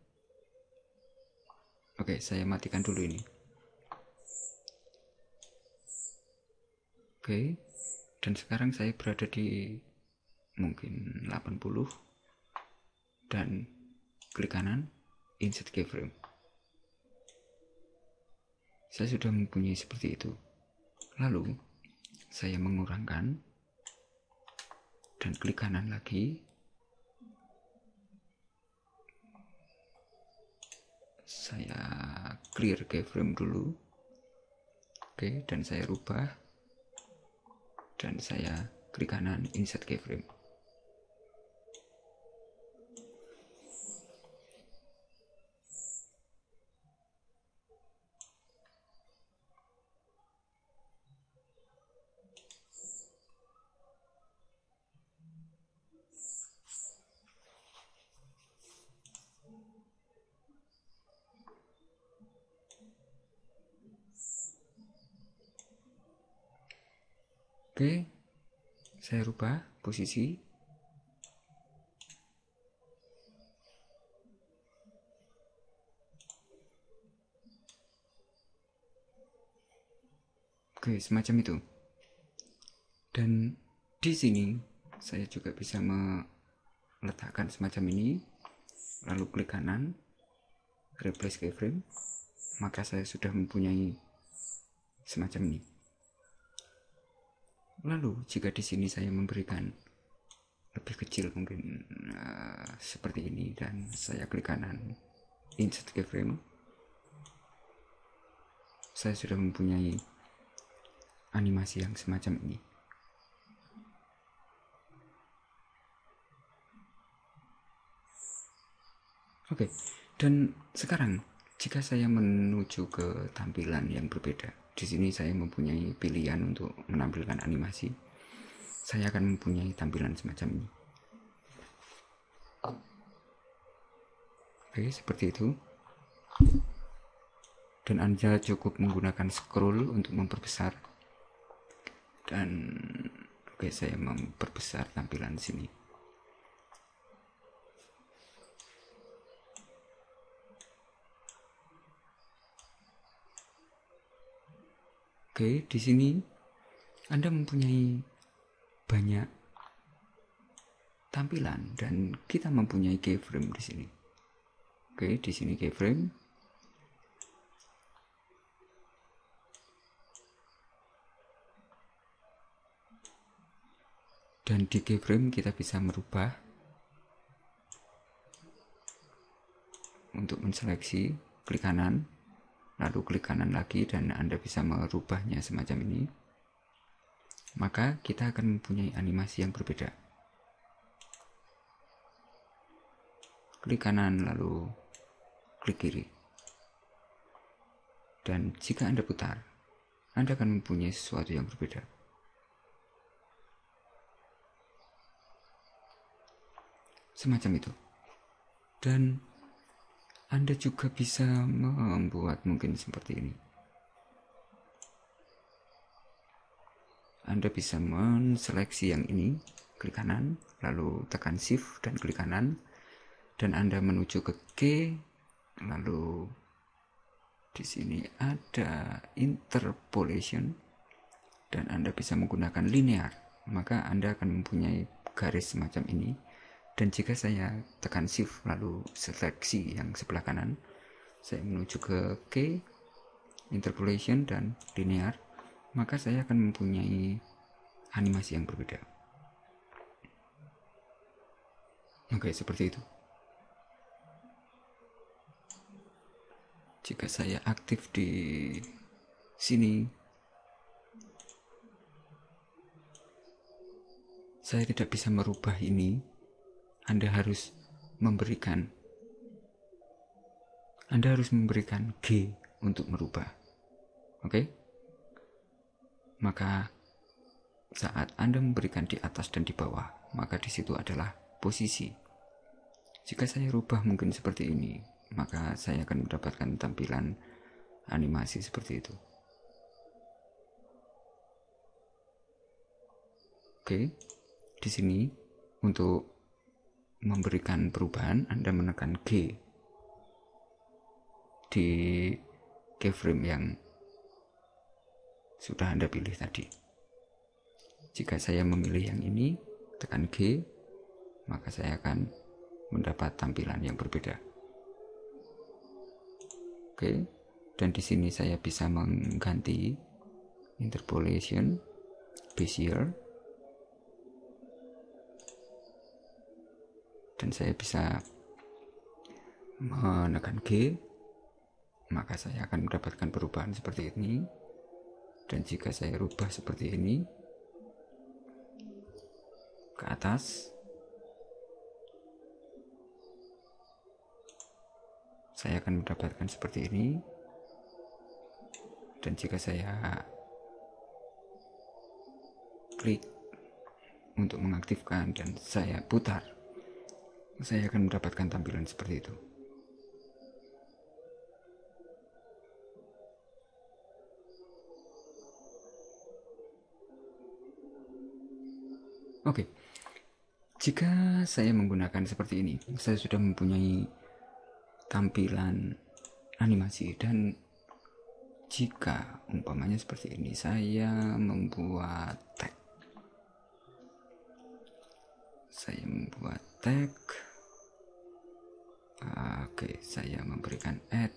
Saya matikan dulu ini. Dan sekarang saya berada di mungkin 80 dan klik kanan, insert keyframe. Saya sudah mempunyai seperti itu. Lalu saya mengurangkan dan klik kanan lagi. Saya clear keyframe dulu. Dan saya rubah dan saya klik kanan, insert keyframe. Saya rubah posisi. Semacam itu. Dan di sini saya juga bisa meletakkan semacam ini, lalu klik kanan, replace keyframe, maka saya sudah mempunyai semacam ini. Lalu jika di sini saya memberikan lebih kecil, mungkin seperti ini, dan saya klik kanan, insert keyframe, saya sudah mempunyai animasi yang semacam ini. Dan sekarang jika saya menuju ke tampilan yang berbeda, di sini saya mempunyai pilihan untuk menampilkan animasi. Saya akan mempunyai tampilan semacam ini. Seperti itu. Dan Anda cukup menggunakan scroll untuk memperbesar. Dan saya memperbesar tampilan sini. Di sini Anda mempunyai banyak tampilan dan kita mempunyai keyframe di sini. Di sini keyframe. Dan di keyframe kita bisa merubah untuk menseleksi, klik kanan, lalu klik kanan lagi, dan Anda bisa merubahnya semacam ini. Maka kita akan mempunyai animasi yang berbeda. Klik kanan lalu klik kiri. Dan jika Anda putar, Anda akan mempunyai sesuatu yang berbeda. Semacam itu. Dan Anda juga bisa membuat mungkin seperti ini. Anda bisa menseleksi yang ini, klik kanan, lalu tekan shift dan klik kanan, dan Anda menuju ke G, lalu di sini ada interpolation, dan Anda bisa menggunakan linear, maka Anda akan mempunyai garis semacam ini. Dan jika saya tekan shift lalu seleksi yang sebelah kanan, saya menuju ke K, interpolation dan linear, maka saya akan mempunyai animasi yang berbeda. Seperti itu. Jika saya aktif di sini, saya tidak bisa merubah ini, Anda harus memberikan G untuk merubah. Oke? Maka saat Anda memberikan di atas dan di bawah, maka di situ adalah posisi. Jika saya rubah mungkin seperti ini, maka saya akan mendapatkan tampilan animasi seperti itu. Oke, di sini untuk memberikan perubahan Anda menekan G di keyframe yang sudah Anda pilih tadi. Jika saya memilih yang ini, tekan G, maka saya akan mendapat tampilan yang berbeda. Oke, dan di sini saya bisa mengganti interpolation, bezier, dan saya bisa menekan G, maka saya akan mendapatkan perubahan seperti ini. Dan jika saya rubah seperti ini ke atas, saya akan mendapatkan seperti ini. Dan jika saya klik untuk mengaktifkan dan saya putar, saya akan mendapatkan tampilan seperti itu. Oke, jika saya menggunakan seperti ini, saya sudah mempunyai tampilan animasi. Dan jika umpamanya seperti ini, saya membuat tag. Oke, saya memberikan add,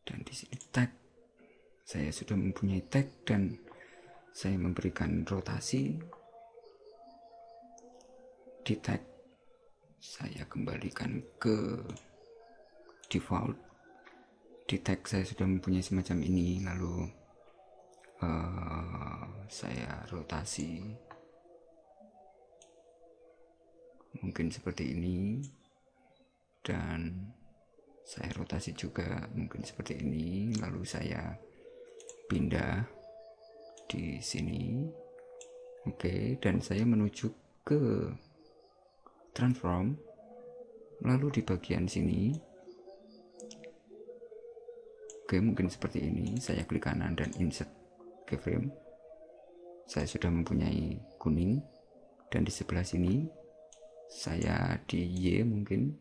dan di sini tag. Saya sudah mempunyai tag dan saya memberikan rotasi di tag. Saya kembalikan ke default. Di tag saya sudah mempunyai semacam ini, lalu saya rotasi mungkin seperti ini, dan saya rotasi juga mungkin seperti ini, lalu saya pindah di sini. Oke, dan saya menuju ke transform, lalu di bagian sini, oke, mungkin seperti ini, saya klik kanan dan insert keyframe. Saya sudah mempunyai kuning, dan di sebelah sini saya di Y mungkin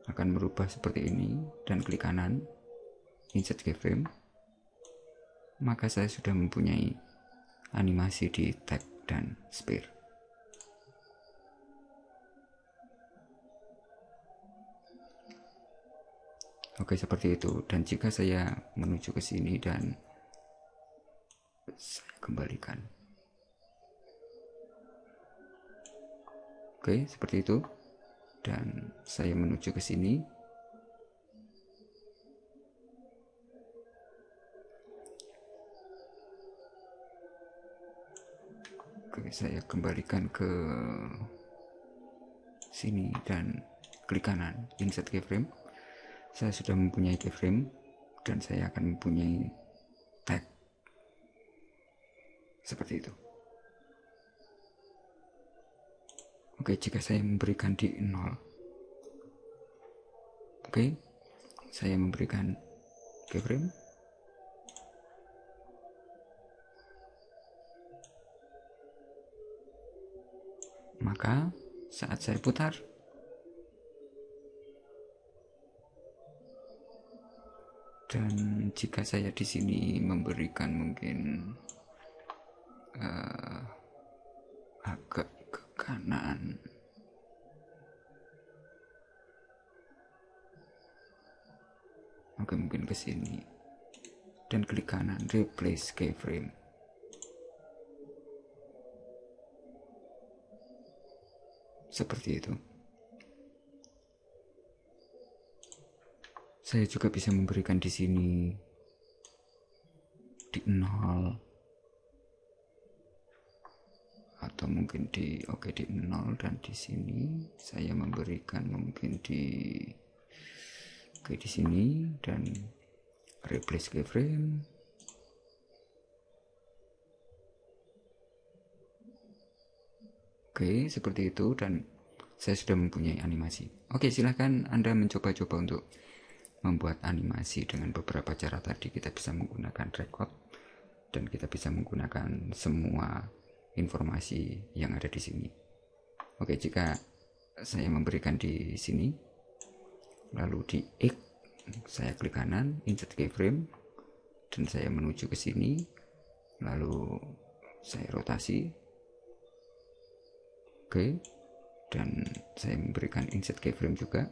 akan merubah seperti ini, dan klik kanan insert keyframe, maka saya sudah mempunyai animasi di tag dan sphere. Oke, seperti itu. Dan jika saya menuju ke sini dan saya kembalikan, oke, seperti itu. Dan saya menuju ke sini, oke, saya kembalikan ke sini dan klik kanan insert keyframe. Saya sudah mempunyai keyframe dan saya akan mempunyai tag seperti itu. Oke, jika saya memberikan di 0, oke, saya memberikan keyframe, maka saat saya putar, dan jika saya di sini memberikan mungkin agak ke kanan, oke, mungkin ke sini, dan klik kanan replace keyframe. Seperti itu. Saya juga bisa memberikan di sini di 0, atau mungkin di di 0, dan di sini saya memberikan mungkin di di sini dan replace keyframe. Oke, seperti itu, dan saya sudah mempunyai animasi. Oke, silahkan Anda mencoba-coba untuk membuat animasi dengan beberapa cara tadi. Kita bisa menggunakan record dan kita bisa menggunakan semua informasi yang ada di sini. Oke, jika saya memberikan di sini, lalu di X saya klik kanan, insert keyframe, dan saya menuju ke sini, lalu saya rotasi. Oke, dan saya memberikan insert keyframe juga.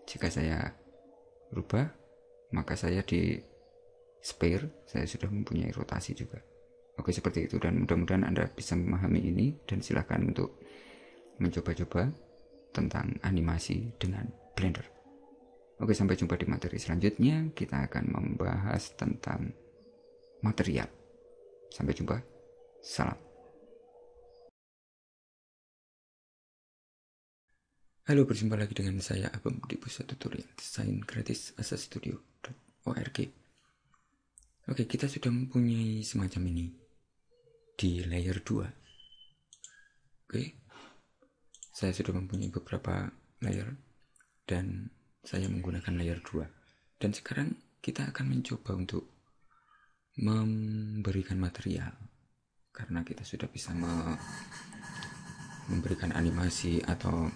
Jika saya rubah, maka saya di spare saya sudah mempunyai rotasi juga. Oke, seperti itu, dan mudah-mudahan Anda bisa memahami ini, dan silakan untuk mencoba-coba tentang animasi dengan Blender. Oke, sampai jumpa di materi selanjutnya. Kita akan membahas tentang material. Sampai jumpa. Salam. Halo, berjumpa lagi dengan saya Abang di pusat tutorial desain gratis asastudio.org. Oke, kita sudah mempunyai semacam ini di layer 2. Oke, saya sudah mempunyai beberapa layer dan saya menggunakan layer 2. Dan sekarang kita akan mencoba untuk memberikan material, karena kita sudah bisa memberikan animasi atau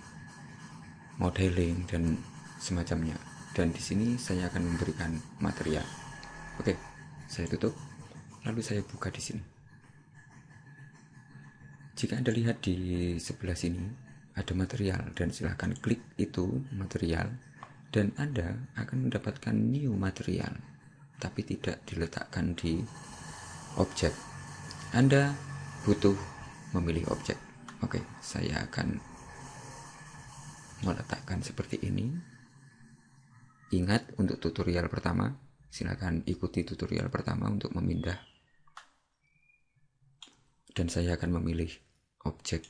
modeling dan semacamnya. Dan di sini saya akan memberikan material. Oke, saya tutup, lalu saya buka di sini. Jika Anda lihat di sebelah sini ada material, dan silahkan klik itu material, dan Anda akan mendapatkan new material, tapi tidak diletakkan di objek. Anda butuh memilih objek. Oke, saya akan meletakkan seperti ini. Ingat, untuk tutorial pertama, silakan ikuti tutorial pertama untuk memindah. Dan saya akan memilih objek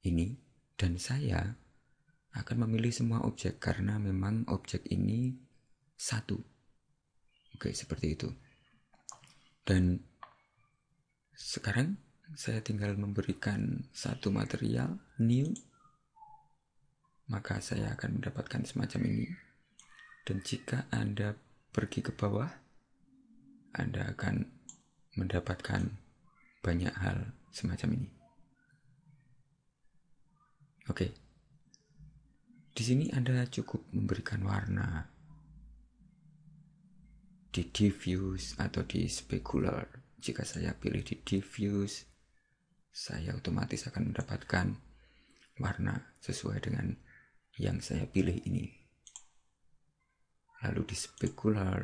ini, dan saya akan memilih semua objek karena memang objek ini satu. Oke, seperti itu. Dan sekarang saya tinggal memberikan satu material new, maka saya akan mendapatkan semacam ini. Dan jika Anda pergi ke bawah, Anda akan mendapatkan banyak hal semacam ini. Oke. Di sini Anda cukup memberikan warna di diffuse atau di specular. Jika saya pilih di diffuse, saya otomatis akan mendapatkan warna sesuai dengan yang saya pilih ini. Lalu di specular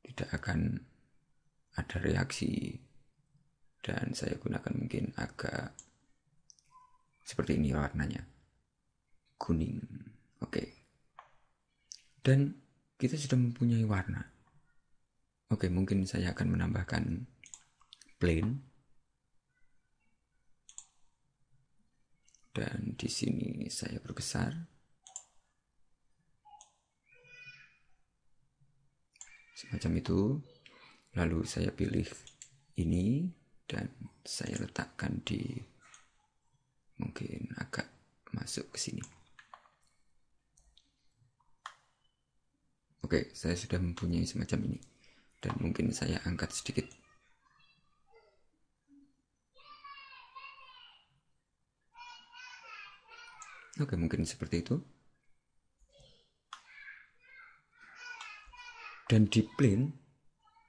tidak akan ada reaksi, dan saya gunakan mungkin agak seperti ini warnanya, kuning. Oke. Dan kita sudah mempunyai warna. Oke, mungkin saya akan menambahkan plane. Dan di sini saya perbesar. Semacam itu. Lalu saya pilih ini dan saya letakkan di mungkin agak masuk ke sini. Oke, saya sudah mempunyai semacam ini. Dan mungkin saya angkat sedikit. Oke, mungkin seperti itu. Dan di plane,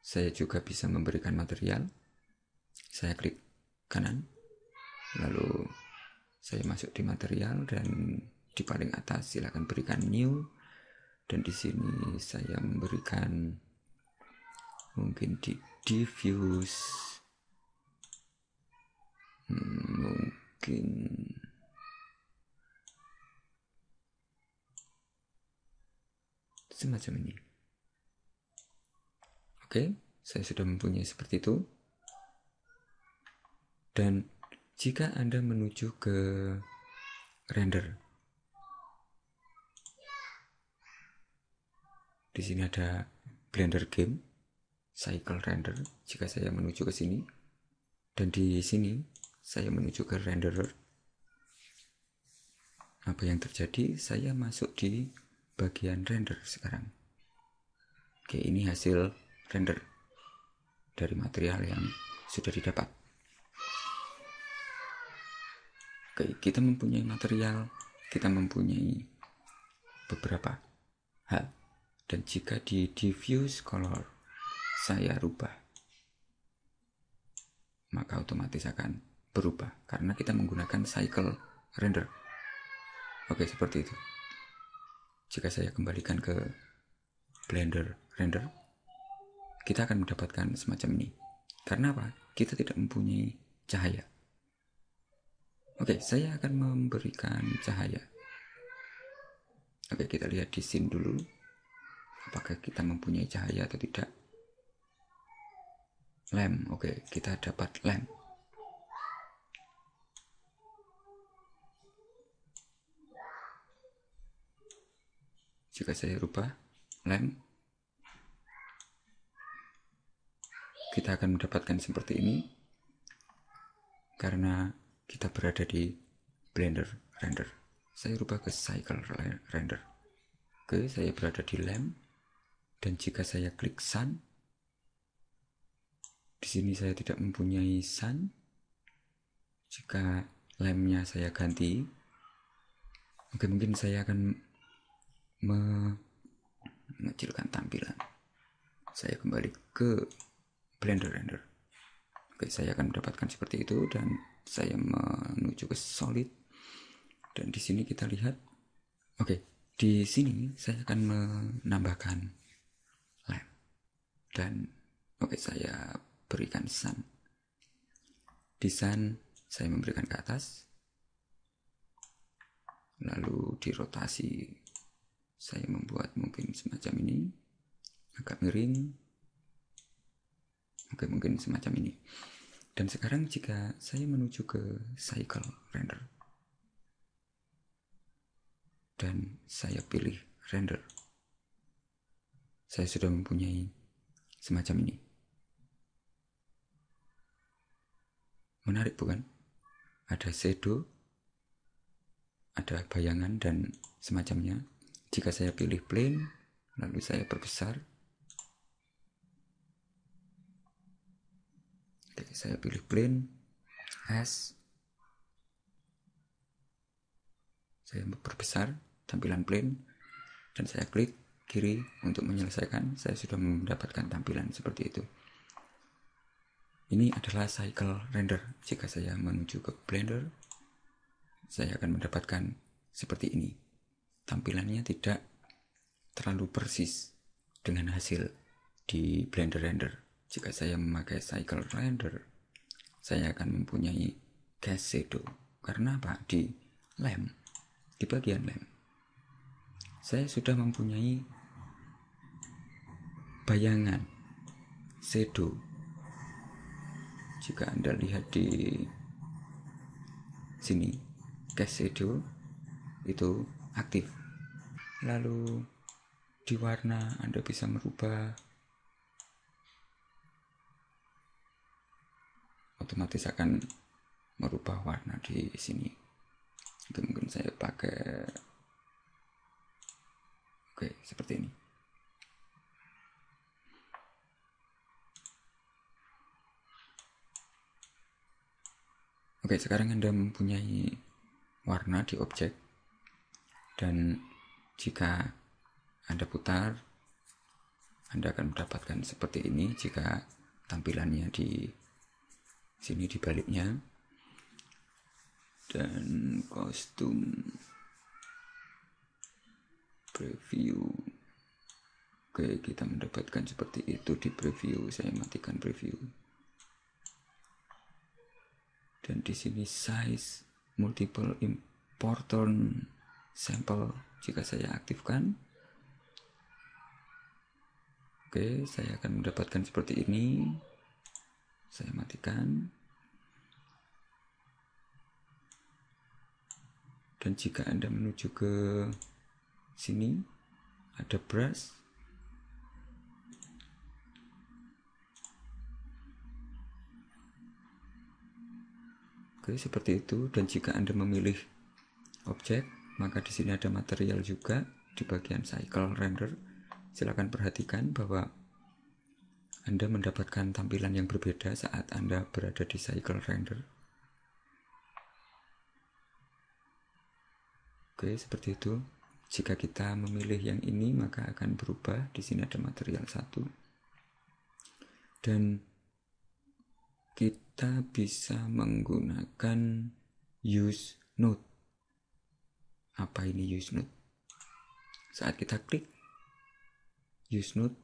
saya juga bisa memberikan material. Saya klik kanan, lalu saya masuk di material, dan di paling atas silakan berikan new. Dan di sini saya memberikan mungkin di diffuse, mungkin semacam ini. Oke, saya sudah mempunyai seperti itu. Dan jika Anda menuju ke render, di sini ada Blender Game Cycle Render. Jika saya menuju ke sini, dan di sini saya menuju ke renderer, apa yang terjadi? Saya masuk di bagian render sekarang. Oke, ini hasil render dari material yang sudah didapat. Oke, kita mempunyai material, kita mempunyai beberapa hal. Dan jika di diffuse color saya rubah, maka otomatis akan berubah karena kita menggunakan cycle render. Oke, seperti itu. Jika saya kembalikan ke Blender render, kita akan mendapatkan semacam ini. Karena apa? Kita tidak mempunyai cahaya. Oke, saya akan memberikan cahaya. Oke, kita lihat di scene dulu. Apakah kita mempunyai cahaya atau tidak? Lamp. Oke, kita dapat lamp. Jika saya rubah lamp, kita akan mendapatkan seperti ini karena kita berada di Blender render. Saya rubah ke cycle render. Oke, saya berada di lamp, dan jika saya klik sun, di sini saya tidak mempunyai sun. Jika lampnya saya ganti, oke, mungkin saya akan mengecilkan tampilan. Saya kembali ke Blender render. Oke, saya akan mendapatkan seperti itu, dan saya menuju ke solid. Dan di sini kita lihat, oke, di sini saya akan menambahkan lamp. Dan oke, saya berikan sun. Di sun saya memberikan ke atas, lalu dirotasi saya membuat mungkin semacam ini, agak miring. Oke, mungkin semacam ini. Dan sekarang jika saya menuju ke cycle render dan saya pilih render, saya sudah mempunyai semacam ini. Menarik bukan? Ada shadow, ada bayangan dan semacamnya. Jika saya pilih plane, lalu saya perbesar, oke, saya pilih plane as, saya perbesar tampilan plane, dan saya klik kiri untuk menyelesaikan. Saya sudah mendapatkan tampilan seperti itu. Ini adalah cycle render. Jika saya menuju ke Blender, saya akan mendapatkan seperti ini. Tampilannya tidak terlalu persis dengan hasil di Blender render. Jika saya memakai cycle render, saya akan mempunyai cast shadow. Karena apa? Di lamp, di bagian lamp, saya sudah mempunyai bayangan shadow. Jika Anda lihat di sini, cast shadow itu aktif. Lalu di warna Anda bisa merubah, otomatis akan merubah warna di sini. Mungkin saya pakai, oke, seperti ini. Oke, sekarang Anda mempunyai warna di objek, dan jika Anda putar, Anda akan mendapatkan seperti ini. Jika tampilannya di sini di baliknya, dan kostum preview, oke, kita mendapatkan seperti itu di preview. Saya matikan preview, dan di sini size multiple important sample, jika saya aktifkan, oke, saya akan mendapatkan seperti ini. Saya matikan. Dan jika Anda menuju ke sini, ada brush. Oke, seperti itu. Dan jika Anda memilih objek, maka di sini ada material juga di bagian cycle render. Silakan perhatikan bahwa Anda mendapatkan tampilan yang berbeda saat Anda berada di cycle render. Oke, seperti itu. Jika kita memilih yang ini, maka akan berubah. Di sini ada material 1. Dan kita bisa menggunakan use node. Apa ini use node? Saat kita klik use node,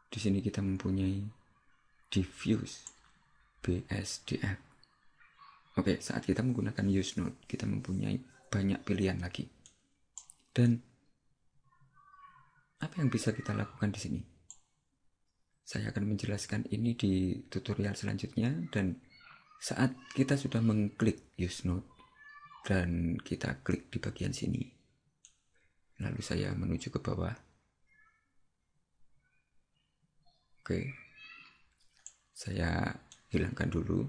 di sini kita mempunyai diffuse BSDF. Oke, saat kita menggunakan use node, kita mempunyai banyak pilihan lagi. Dan apa yang bisa kita lakukan di sini? Saya akan menjelaskan ini di tutorial selanjutnya. Dan saat kita sudah mengklik use node dan kita klik di bagian sini, lalu saya menuju ke bawah. Oke, saya hilangkan dulu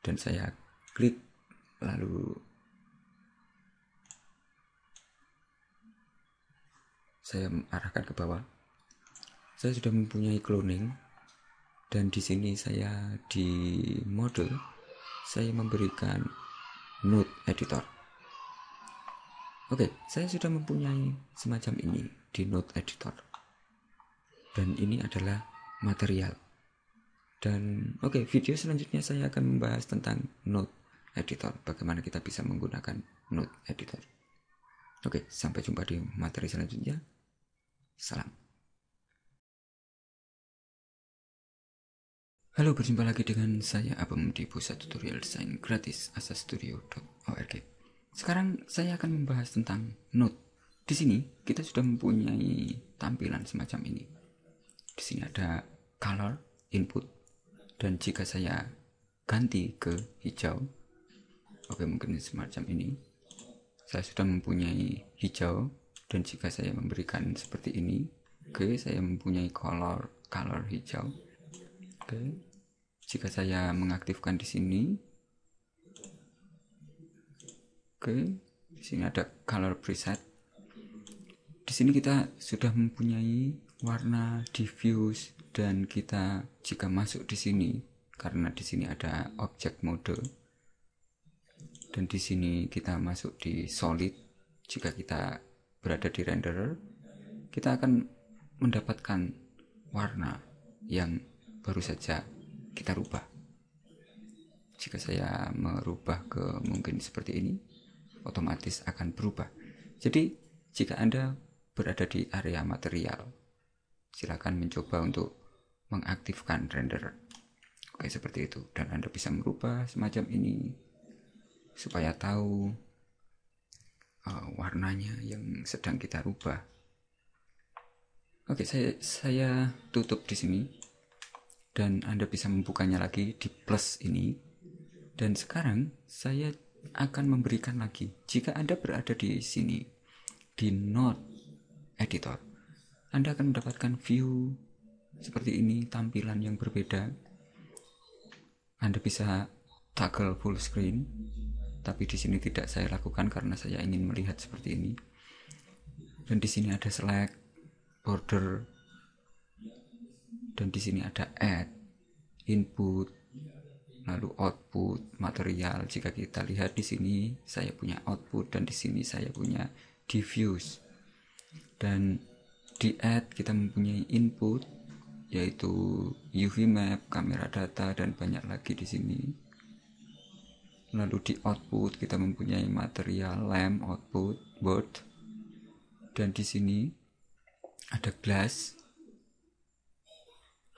dan saya klik, lalu saya arahkan ke bawah. Saya sudah mempunyai cloning, dan di sini saya di mode saya memberikan node editor. Oke, saya sudah mempunyai semacam ini di node editor, dan ini adalah material. Dan oke, video selanjutnya saya akan membahas tentang node editor, bagaimana kita bisa menggunakan node editor. Oke, sampai jumpa di materi selanjutnya. Salam. Halo, berjumpa lagi dengan saya Abem di Pusat Tutorial Desain Gratis asastudio.org. Sekarang saya akan membahas tentang node. Di sini kita sudah mempunyai tampilan semacam ini. Di sini ada color input, dan jika saya ganti ke hijau, oke, mungkin semacam ini, saya sudah mempunyai hijau. Dan jika saya memberikan seperti ini, oke, saya mempunyai color hijau. Oke. Jika saya mengaktifkan di sini, oke, di sini ada color preset. Di sini kita sudah mempunyai warna diffuse, dan kita jika masuk di sini, karena di sini ada object mode, dan di sini kita masuk di solid. Jika kita berada di renderer, kita akan mendapatkan warna yang baru saja kita rubah. Jika saya merubah ke mungkin seperti ini, otomatis akan berubah. Jadi jika Anda berada di area material, silakan mencoba untuk mengaktifkan renderer. Oke, seperti itu. Dan Anda bisa merubah semacam ini supaya tahu warnanya yang sedang kita rubah. Oke, saya tutup di sini. Dan Anda bisa membukanya lagi di plus ini. Dan sekarang saya akan memberikan lagi, jika Anda berada di sini di node editor, Anda akan mendapatkan view seperti ini, tampilan yang berbeda. Anda bisa toggle full screen, tapi di sini tidak saya lakukan karena saya ingin melihat seperti ini. Dan di sini ada select, border, dan di sini ada add, input, lalu output, material. Jika kita lihat di sini saya punya output, dan di sini saya punya diffuse. Dan di add kita mempunyai input, yaitu UV map, kamera data, dan banyak lagi di sini. Lalu di output kita mempunyai material, lamp, output, board, dan di sini ada glass,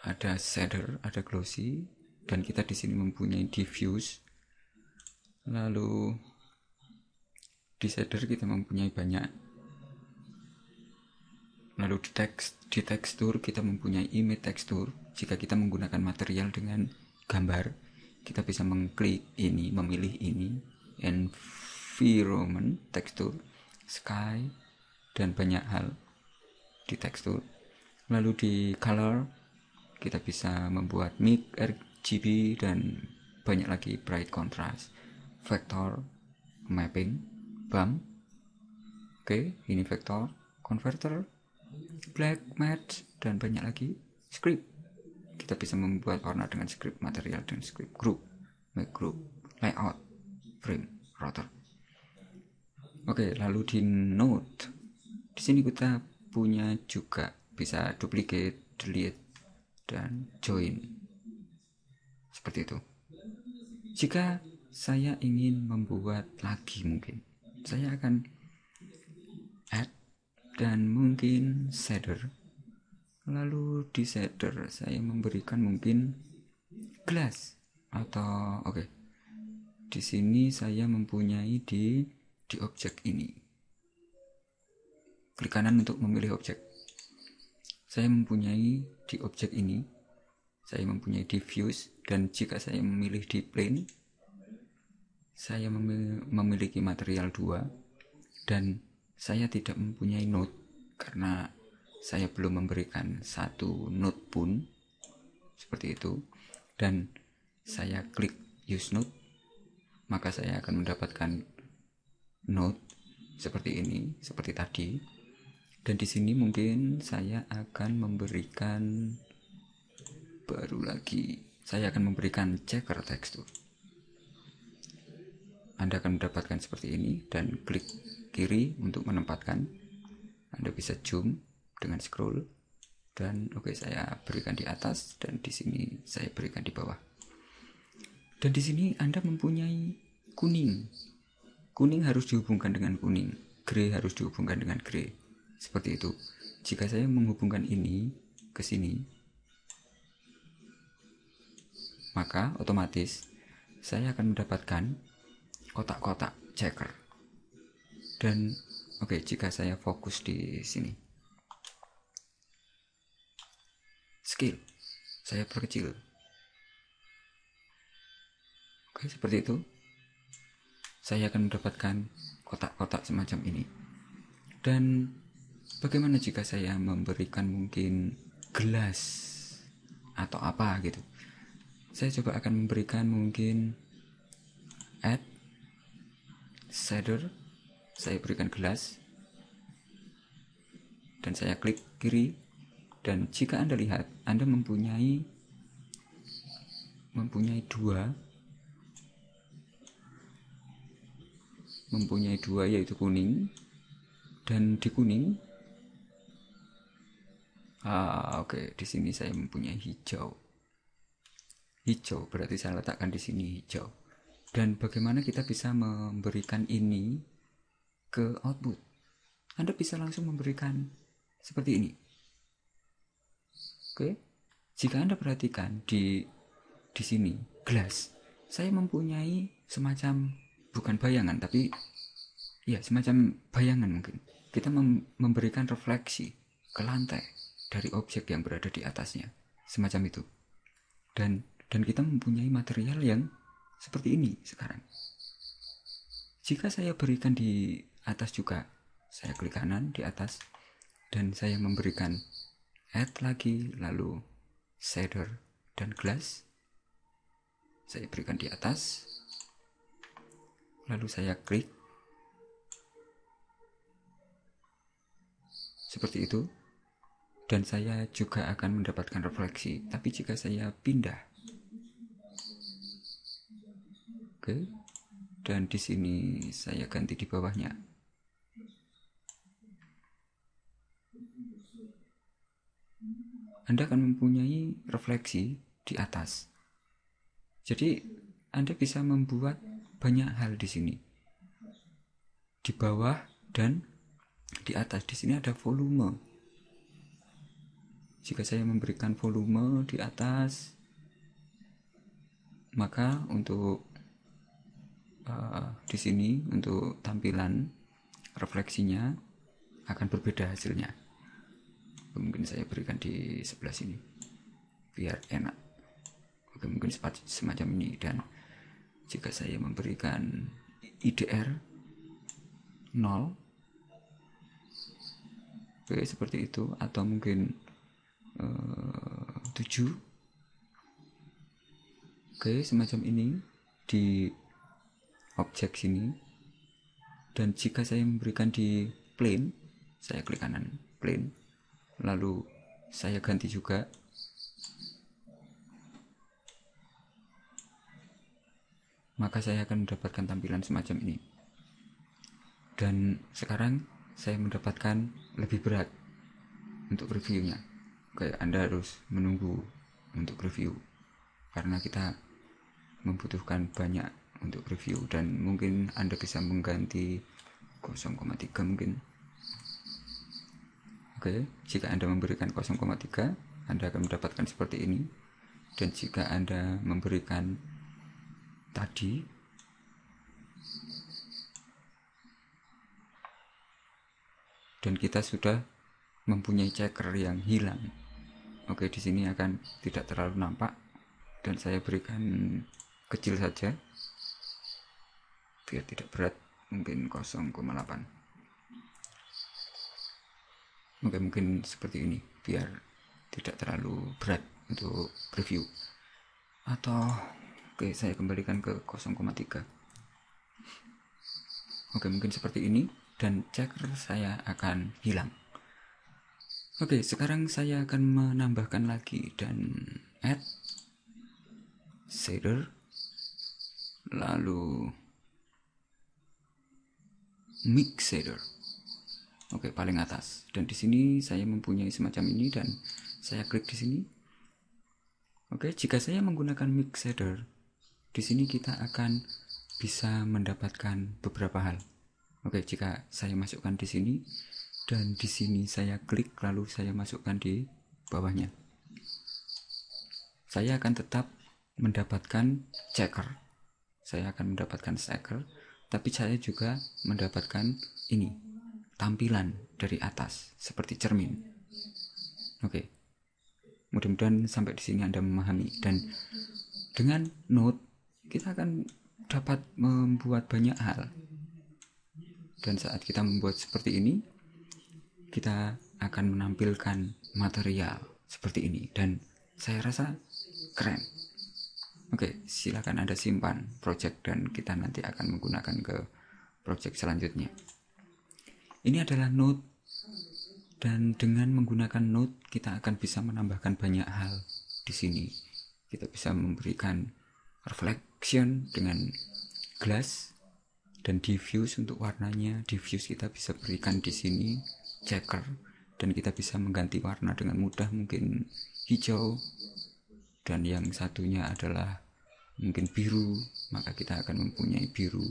ada shader, ada glossy, dan kita di sini mempunyai diffuse. Lalu di shader kita mempunyai banyak. Lalu di tekstur kita mempunyai image tekstur. Jika kita menggunakan material dengan gambar, kita bisa mengklik ini, memilih ini, and environment, tekstur, sky, dan banyak hal di tekstur. Lalu di color kita bisa membuat mix, RGB, dan banyak lagi, bright contrast, vector, mapping, bump. Oke, ini vector, converter, black, matte, dan banyak lagi. Script, kita bisa membuat warna dengan script material dan script group, make group, layout, frame, router. Oke, lalu di node, di sini kita punya juga bisa duplicate, delete, dan join. Seperti itu. Jika saya ingin membuat lagi, mungkin saya akan add dan mungkin shader. Lalu di shader saya memberikan mungkin glass atau oke. Di sini saya mempunyai di objek ini. Klik kanan untuk memilih objek. Saya mempunyai di objek ini. Saya mempunyai diffuse, dan jika saya memilih di plane, saya memiliki material 2, dan saya tidak mempunyai node karena saya belum memberikan satu node pun, seperti itu. Dan saya klik use node, maka saya akan mendapatkan node seperti ini, seperti tadi. Dan di sini mungkin saya akan memberikan saya akan memberikan checker tekstur. Anda akan mendapatkan seperti ini, dan klik kiri untuk menempatkan. Anda bisa zoom dengan scroll, dan oke, saya berikan di atas, dan di sini saya berikan di bawah. Dan di sini Anda mempunyai kuning. Kuning harus dihubungkan dengan kuning, grey harus dihubungkan dengan grey. Seperti itu. Jika saya menghubungkan ini ke sini, maka otomatis saya akan mendapatkan kotak-kotak checker. Dan oke, jika saya fokus di sini, scale saya perkecil. Oke, seperti itu. Saya akan mendapatkan kotak-kotak semacam ini. Dan bagaimana jika saya memberikan mungkin gelas atau apa gitu? Saya coba akan memberikan mungkin add shader, saya berikan gelas, dan saya klik kiri. Dan jika Anda lihat, Anda mempunyai dua, yaitu kuning, dan di kuning oke, di sini saya mempunyai hijau. Berarti saya letakkan di sini hijau. Dan bagaimana kita bisa memberikan ini ke output? Anda bisa langsung memberikan seperti ini. Oke. Jika Anda perhatikan di sini glass, saya mempunyai semacam, bukan bayangan, tapi ya semacam bayangan mungkin. Kita memberikan refleksi ke lantai dari objek yang berada di atasnya, semacam itu. Dan kita mempunyai material yang seperti ini sekarang. Jika saya berikan di atas juga, saya klik kanan di atas, dan saya memberikan add lagi, lalu shader dan glass, saya berikan di atas, lalu saya klik seperti itu, dan saya juga akan mendapatkan refleksi. Tapi jika saya pindah, oke, dan di sini saya ganti di bawahnya, Anda akan mempunyai refleksi di atas. Jadi Anda bisa membuat banyak hal di sini, di bawah dan di atas. Di sini ada volume. Jika saya memberikan volume di atas, maka untuk di sini untuk tampilan refleksinya akan berbeda hasilnya. Mungkin saya berikan di sebelah sini biar enak. Oke, mungkin semacam ini. Dan jika saya memberikan IDR, 0. Oke, seperti itu. Atau mungkin 7. Oke, semacam ini di objek sini. Dan jika saya memberikan di plane, saya klik kanan plane, lalu saya ganti juga, maka saya akan mendapatkan tampilan semacam ini. Dan sekarang saya mendapatkan lebih berat untuk reviewnya. Kayak Anda harus menunggu untuk review karena kita membutuhkan banyak untuk review, dan mungkin Anda bisa mengganti 0,3 mungkin. Oke, jika Anda memberikan 0,3, Anda akan mendapatkan seperti ini. Dan jika Anda memberikan tadi, dan kita sudah mempunyai checker yang hilang. Oke, di sini akan tidak terlalu nampak, dan saya berikan kecil saja biar tidak berat, mungkin 0,8. Oke, mungkin seperti ini biar tidak terlalu berat untuk review. Atau oke, saya kembalikan ke 0,3. Oke, mungkin seperti ini, dan checker saya akan hilang. Oke, sekarang saya akan menambahkan lagi dan add shader, lalu mix shader. Oke, paling atas. Dan di sini saya mempunyai semacam ini, dan saya klik di sini. Oke, jika saya menggunakan mix shader, di sini kita akan bisa mendapatkan beberapa hal. Oke, jika saya masukkan di sini, dan di sini saya klik lalu saya masukkan di bawahnya, saya akan tetap mendapatkan checker. Saya akan mendapatkan checker, tapi saya juga mendapatkan ini, tampilan dari atas seperti cermin. Oke, mudah-mudahan sampai di sini Anda memahami. Dan dengan node kita akan dapat membuat banyak hal. Dan saat kita membuat seperti ini, kita akan menampilkan material seperti ini, dan saya rasa keren. Oke, silakan Anda simpan project, dan kita nanti akan menggunakan ke project selanjutnya. Ini adalah node, dan dengan menggunakan node kita akan bisa menambahkan banyak hal di sini. Kita bisa memberikan reflection dengan glass, dan diffuse untuk warnanya. Diffuse kita bisa berikan di sini, checker, dan kita bisa mengganti warna dengan mudah, mungkin hijau, dan yang satunya adalah mungkin biru, maka kita akan mempunyai biru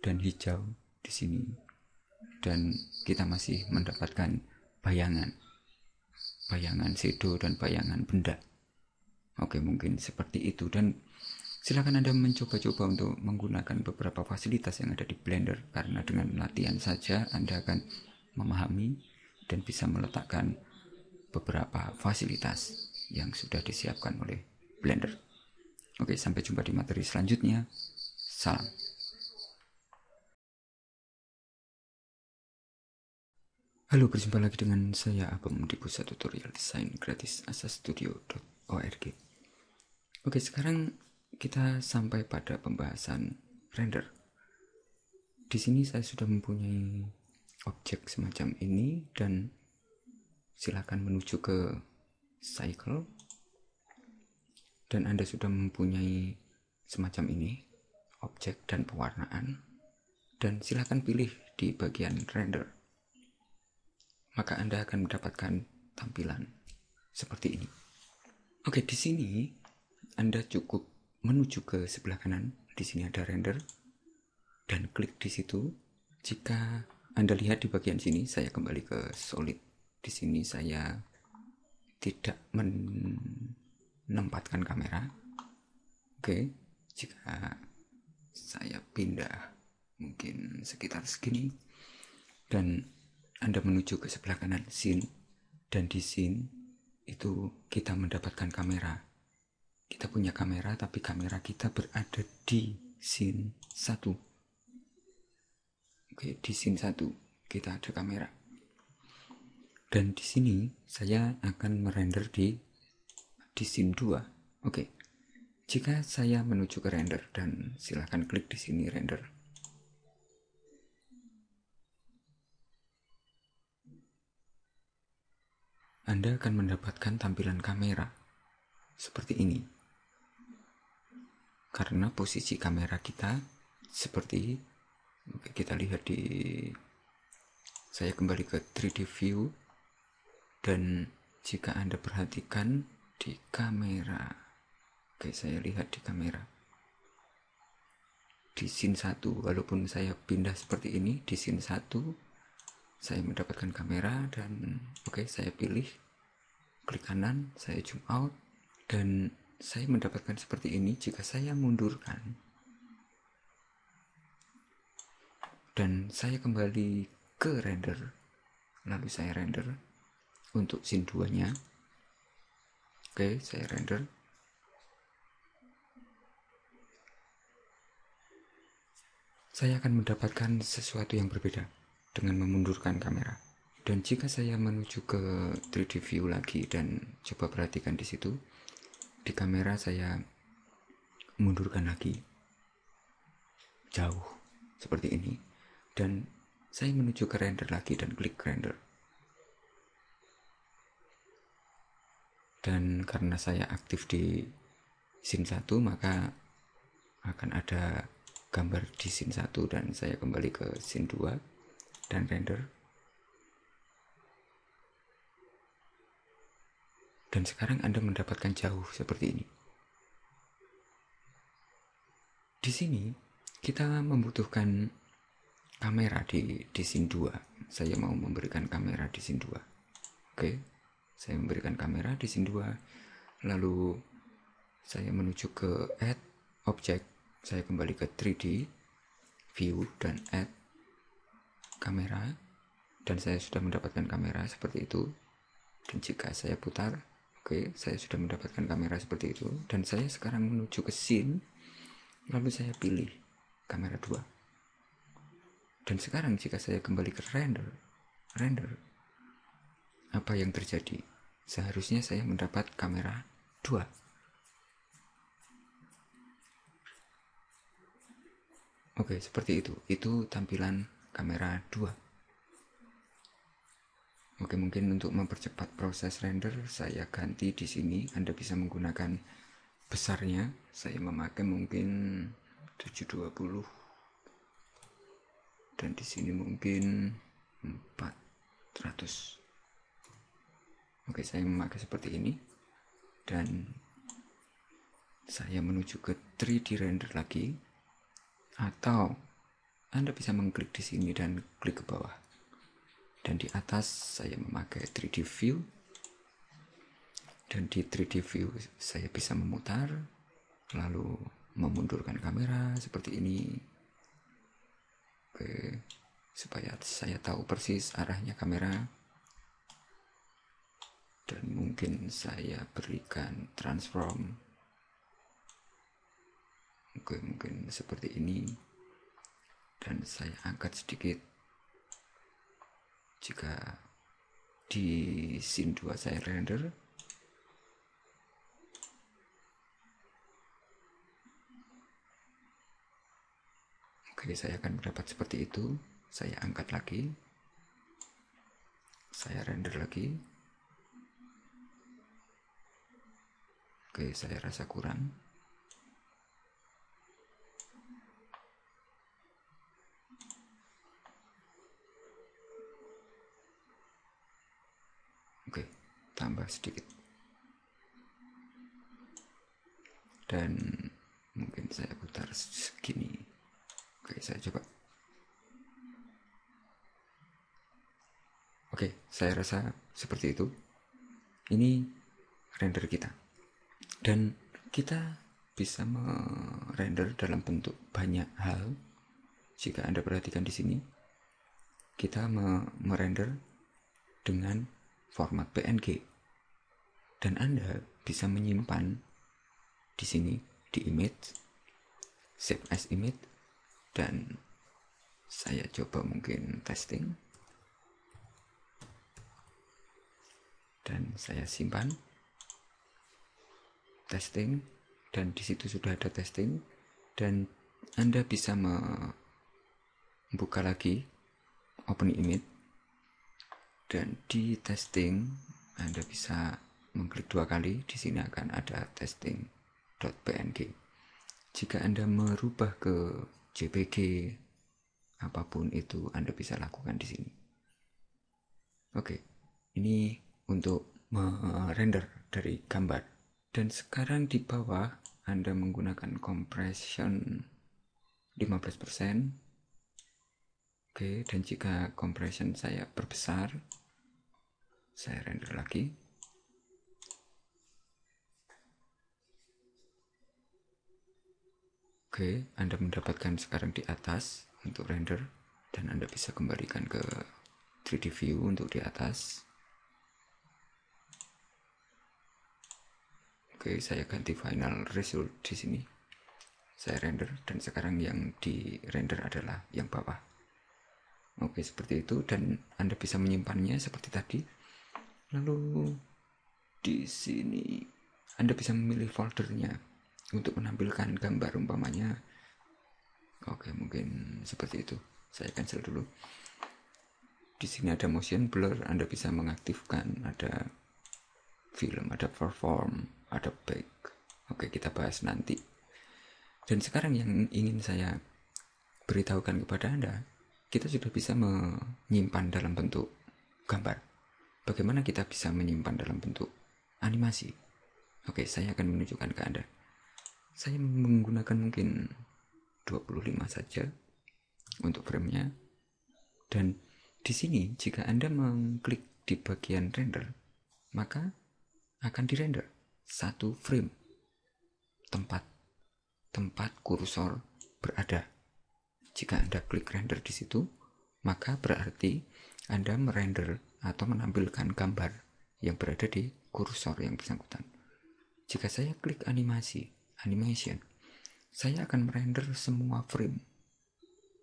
dan hijau di sini, dan kita masih mendapatkan bayangan shadow dan bayangan benda. Oke, mungkin seperti itu. Dan silakan Anda mencoba-coba untuk menggunakan beberapa fasilitas yang ada di Blender, karena dengan latihan saja Anda akan memahami dan bisa meletakkan beberapa fasilitas yang sudah disiapkan oleh Blender. Oke, sampai jumpa di materi selanjutnya. Salam. Halo, berjumpa lagi dengan saya Abang di pusat tutorial desain gratis asastudio.org. Oke, sekarang kita sampai pada pembahasan render. Di sini saya sudah mempunyai objek semacam ini, dan silakan menuju ke cycle, dan Anda sudah mempunyai semacam ini objek dan pewarnaan, dan silakan pilih di bagian render, maka Anda akan mendapatkan tampilan seperti ini. Oke, di sini Anda cukup menuju ke sebelah kanan. Di sini ada render, dan klik di situ. Jika Anda lihat di bagian sini, saya kembali ke solid. Di sini saya tidak menempatkan kamera. Oke, jika saya pindah mungkin sekitar segini, dan Anda menuju ke sebelah kanan scene, dan di scene itu kita mendapatkan kamera. Kita punya kamera, tapi kamera kita berada di scene 1. Oke, di scene 1 kita ada kamera. Dan di sini saya akan merender di scene 2. Oke. Jika saya menuju ke render dan silakan klik di sini render. Anda akan mendapatkan tampilan kamera seperti ini. Karena posisi kamera kita seperti kita lihat di, saya kembali ke 3D view, dan jika Anda perhatikan di kamera, oke, saya lihat di kamera di scene 1, walaupun saya pindah seperti ini, di scene 1 saya mendapatkan kamera dan oke, saya pilih, klik kanan, saya zoom out, dan saya mendapatkan seperti ini. Jika saya mundurkan dan saya kembali ke render, lalu saya render untuk scene 2 nya, oke, saya render, saya akan mendapatkan sesuatu yang berbeda dengan memundurkan kamera. Dan jika saya menuju ke 3D view lagi dan coba perhatikan di situ, di kamera saya mundurkan lagi jauh seperti ini, dan saya menuju ke render lagi dan klik render. Dan karena saya aktif di scene 1, maka akan ada gambar di scene 1 dan saya kembali ke scene 2 dan render. Dan sekarang Anda mendapatkan jauh seperti ini. Di sini kita membutuhkan kamera di scene 2. Saya mau memberikan kamera di scene 2. Oke. Saya memberikan kamera di scene 2. Lalu saya menuju ke add object. Saya kembali ke 3D view dan add kamera, dan saya sudah mendapatkan kamera seperti itu. Dan jika saya putar, oke, saya sudah mendapatkan kamera seperti itu. Dan saya sekarang menuju ke scene, lalu saya pilih kamera 2. Dan sekarang jika saya kembali ke render, apa yang terjadi? Seharusnya saya mendapat kamera 2. Oke, seperti itu. Itu tampilan kamera 2. Oke, mungkin untuk mempercepat proses render, saya ganti di sini. Anda bisa menggunakan besarnya. Saya memakai mungkin 720. Dan di sini mungkin 400. Oke, saya memakai seperti ini. Dan saya menuju ke 3D render lagi. Atau Anda bisa mengklik di sini dan klik ke bawah. Dan di atas saya memakai 3D view. Dan di 3D view saya bisa memutar, lalu memundurkan kamera seperti ini. Oke, supaya saya tahu persis arahnya kamera. Dan mungkin saya berikan transform. Oke, mungkin seperti ini. Dan saya angkat sedikit. Jika di scene 2 saya render, oke, saya akan mendapat seperti itu. Saya angkat lagi, saya render lagi. Oke, saya rasa kurang. Oke, tambah sedikit. Dan mungkin saya putar segini. Oke, saya coba. Oke, saya rasa seperti itu. Ini render kita. Dan kita bisa merender dalam bentuk banyak hal. Jika Anda perhatikan di sini, kita merender dengan format PNG. Dan Anda bisa menyimpan di sini di image, save as image, dan Saya coba mungkin testing dan saya simpan testing, dan di situ sudah ada testing, dan Anda bisa membuka lagi open image, dan di testing Anda bisa mengklik 2 kali. Di sini akan ada testing.png. Jika Anda merubah ke JPG apapun itu, Anda bisa lakukan di sini. Oke, ini untuk merender dari gambar. Dan sekarang di bawah Anda menggunakan compression 15%. Oke, dan jika compression saya perbesar, saya render lagi. Oke, Anda mendapatkan sekarang di atas untuk render, dan Anda bisa kembalikan ke 3D view untuk di atas. Oke, saya ganti final result di sini. Saya render, dan sekarang yang di render adalah yang bawah. Oke, seperti itu, dan Anda bisa menyimpannya seperti tadi. Lalu di sini Anda bisa memilih foldernya untuk menampilkan gambar umpamanya. Oke, mungkin seperti itu. Saya cancel dulu. Di sini ada motion blur, Anda bisa mengaktifkan, ada film, ada perform, ada back. Oke, kita bahas nanti. Dan sekarang yang ingin saya beritahukan kepada Anda, kita sudah bisa menyimpan dalam bentuk gambar. Bagaimana kita bisa menyimpan dalam bentuk animasi? Oke, saya akan menunjukkan ke Anda. Saya menggunakan mungkin 25 saja untuk framenya. Dan di sini jika Anda mengklik di bagian render, maka akan dirender satu frame tempat kursor berada. Jika Anda klik render di situ, maka berarti Anda merender atau menampilkan gambar yang berada di kursor yang bersangkutan. Jika saya klik animation, saya akan merender semua frame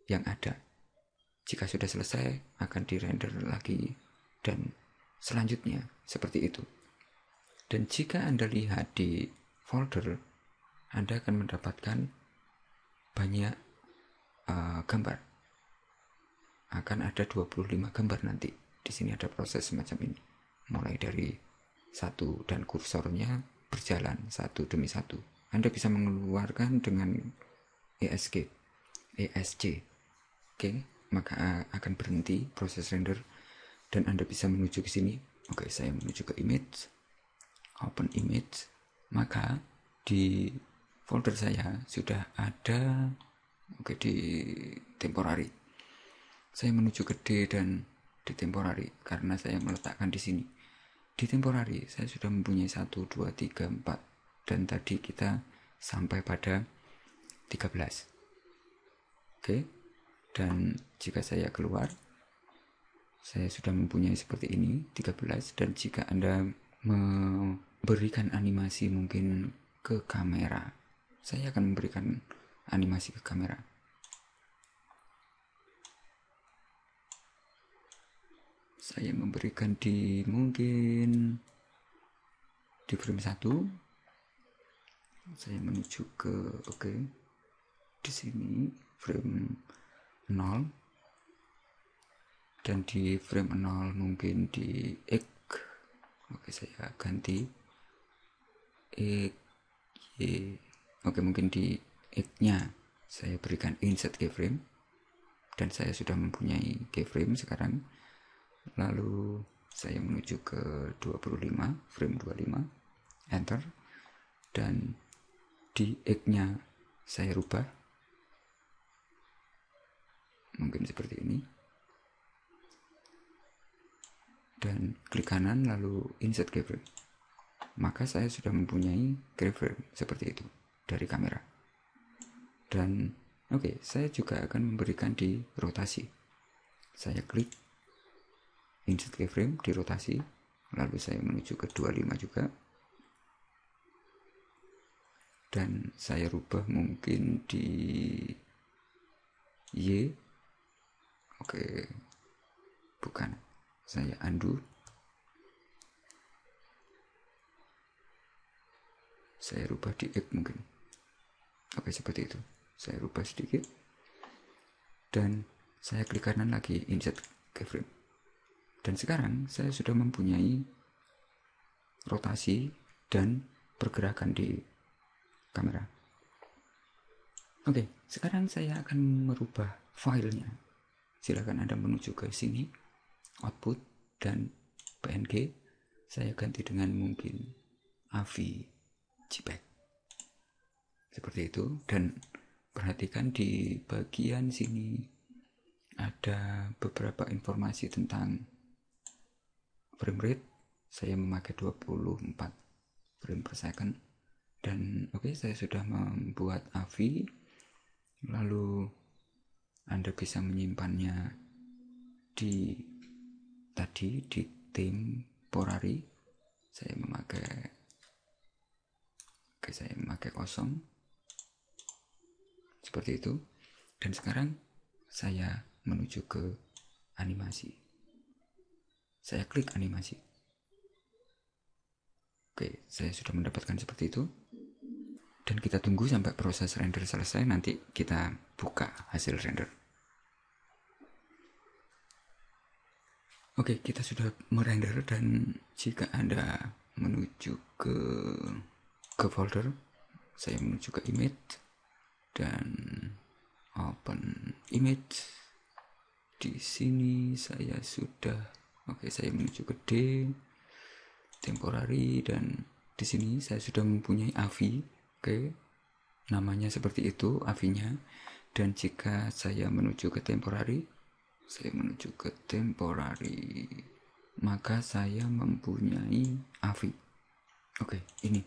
yang ada. Jika sudah selesai, akan dirender lagi, dan selanjutnya seperti itu. Dan jika Anda lihat di folder, Anda akan mendapatkan banyak gambar. Akan ada 25 gambar nanti. Di sini ada proses semacam ini. Mulai dari satu, dan kursornya berjalan satu demi satu. Anda bisa mengeluarkan dengan ESC. Oke, maka akan berhenti proses render, dan Anda bisa menuju ke sini. Oke, saya menuju ke image, open image. Maka di folder saya sudah ada, oke, di temporary. Saya menuju ke D dan di temporary karena saya meletakkan di sini. Di temporary saya sudah mempunyai 1, 2, 3, 4, dan tadi kita sampai pada 13. Oke, dan jika saya keluar, saya sudah mempunyai seperti ini 13. Dan jika Anda memberikan animasi mungkin ke kamera, saya akan memberikan animasi ke kamera. Saya memberikan di mungkin di frame 1. Saya menuju ke oke. Di sini frame 0, dan di frame 0 mungkin di X. Oke, saya ganti X, Y. Oke, mungkin di X-nya saya berikan insert keyframe, dan saya sudah mempunyai keyframe sekarang. Lalu saya menuju ke 25, frame 25, enter, dan di X-nya saya rubah mungkin seperti ini, dan klik kanan lalu insert keyframe. Maka saya sudah mempunyai keyframe seperti itu dari kamera. Dan oke, saya juga akan memberikan di rotasi. Saya klik insert keyframe di rotasi, lalu saya menuju ke 25 juga, dan saya rubah mungkin di Y, Oke, bukan. Saya undo. Saya rubah di X mungkin. Oke, seperti itu. Saya rubah sedikit. Dan saya klik kanan lagi, insert keyframe. Dan sekarang saya sudah mempunyai rotasi dan pergerakan di kamera. Oke, sekarang saya akan merubah filenya. Silakan Anda menuju ke sini, output dan PNG. Saya ganti dengan mungkin AVI JPEG. Seperti itu. Dan perhatikan di bagian sini ada beberapa informasi tentang frame rate. Saya memakai 24 frame per second. Dan oke, saya sudah membuat AVI. Lalu Anda bisa menyimpannya di temporary. Saya memakai kosong seperti itu. Dan sekarang saya menuju ke animasi. Saya klik animasi. Oke, saya sudah mendapatkan seperti itu. Dan kita tunggu sampai proses render selesai, nanti kita buka hasil render. Oke, kita sudah merender. Dan jika Anda menuju ke folder, saya menuju ke image dan open image. Di sini saya sudah saya menuju ke D temporary, dan di sini saya sudah mempunyai AVI. Oke, namanya seperti itu AVI-nya. Dan jika saya menuju ke temporary, maka saya mempunyai AVI. Oke, ini.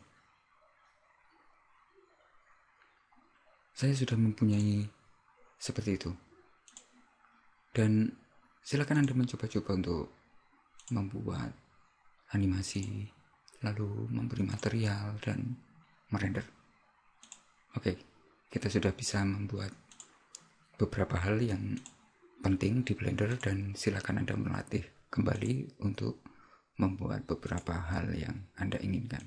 Saya sudah mempunyai seperti itu. Dan silakan Anda mencoba-coba untuk membuat animasi, lalu memberi material dan merender. Oke, kita sudah bisa membuat beberapa hal yang penting di Blender, dan silakan Anda melatih kembali untuk membuat beberapa hal yang Anda inginkan.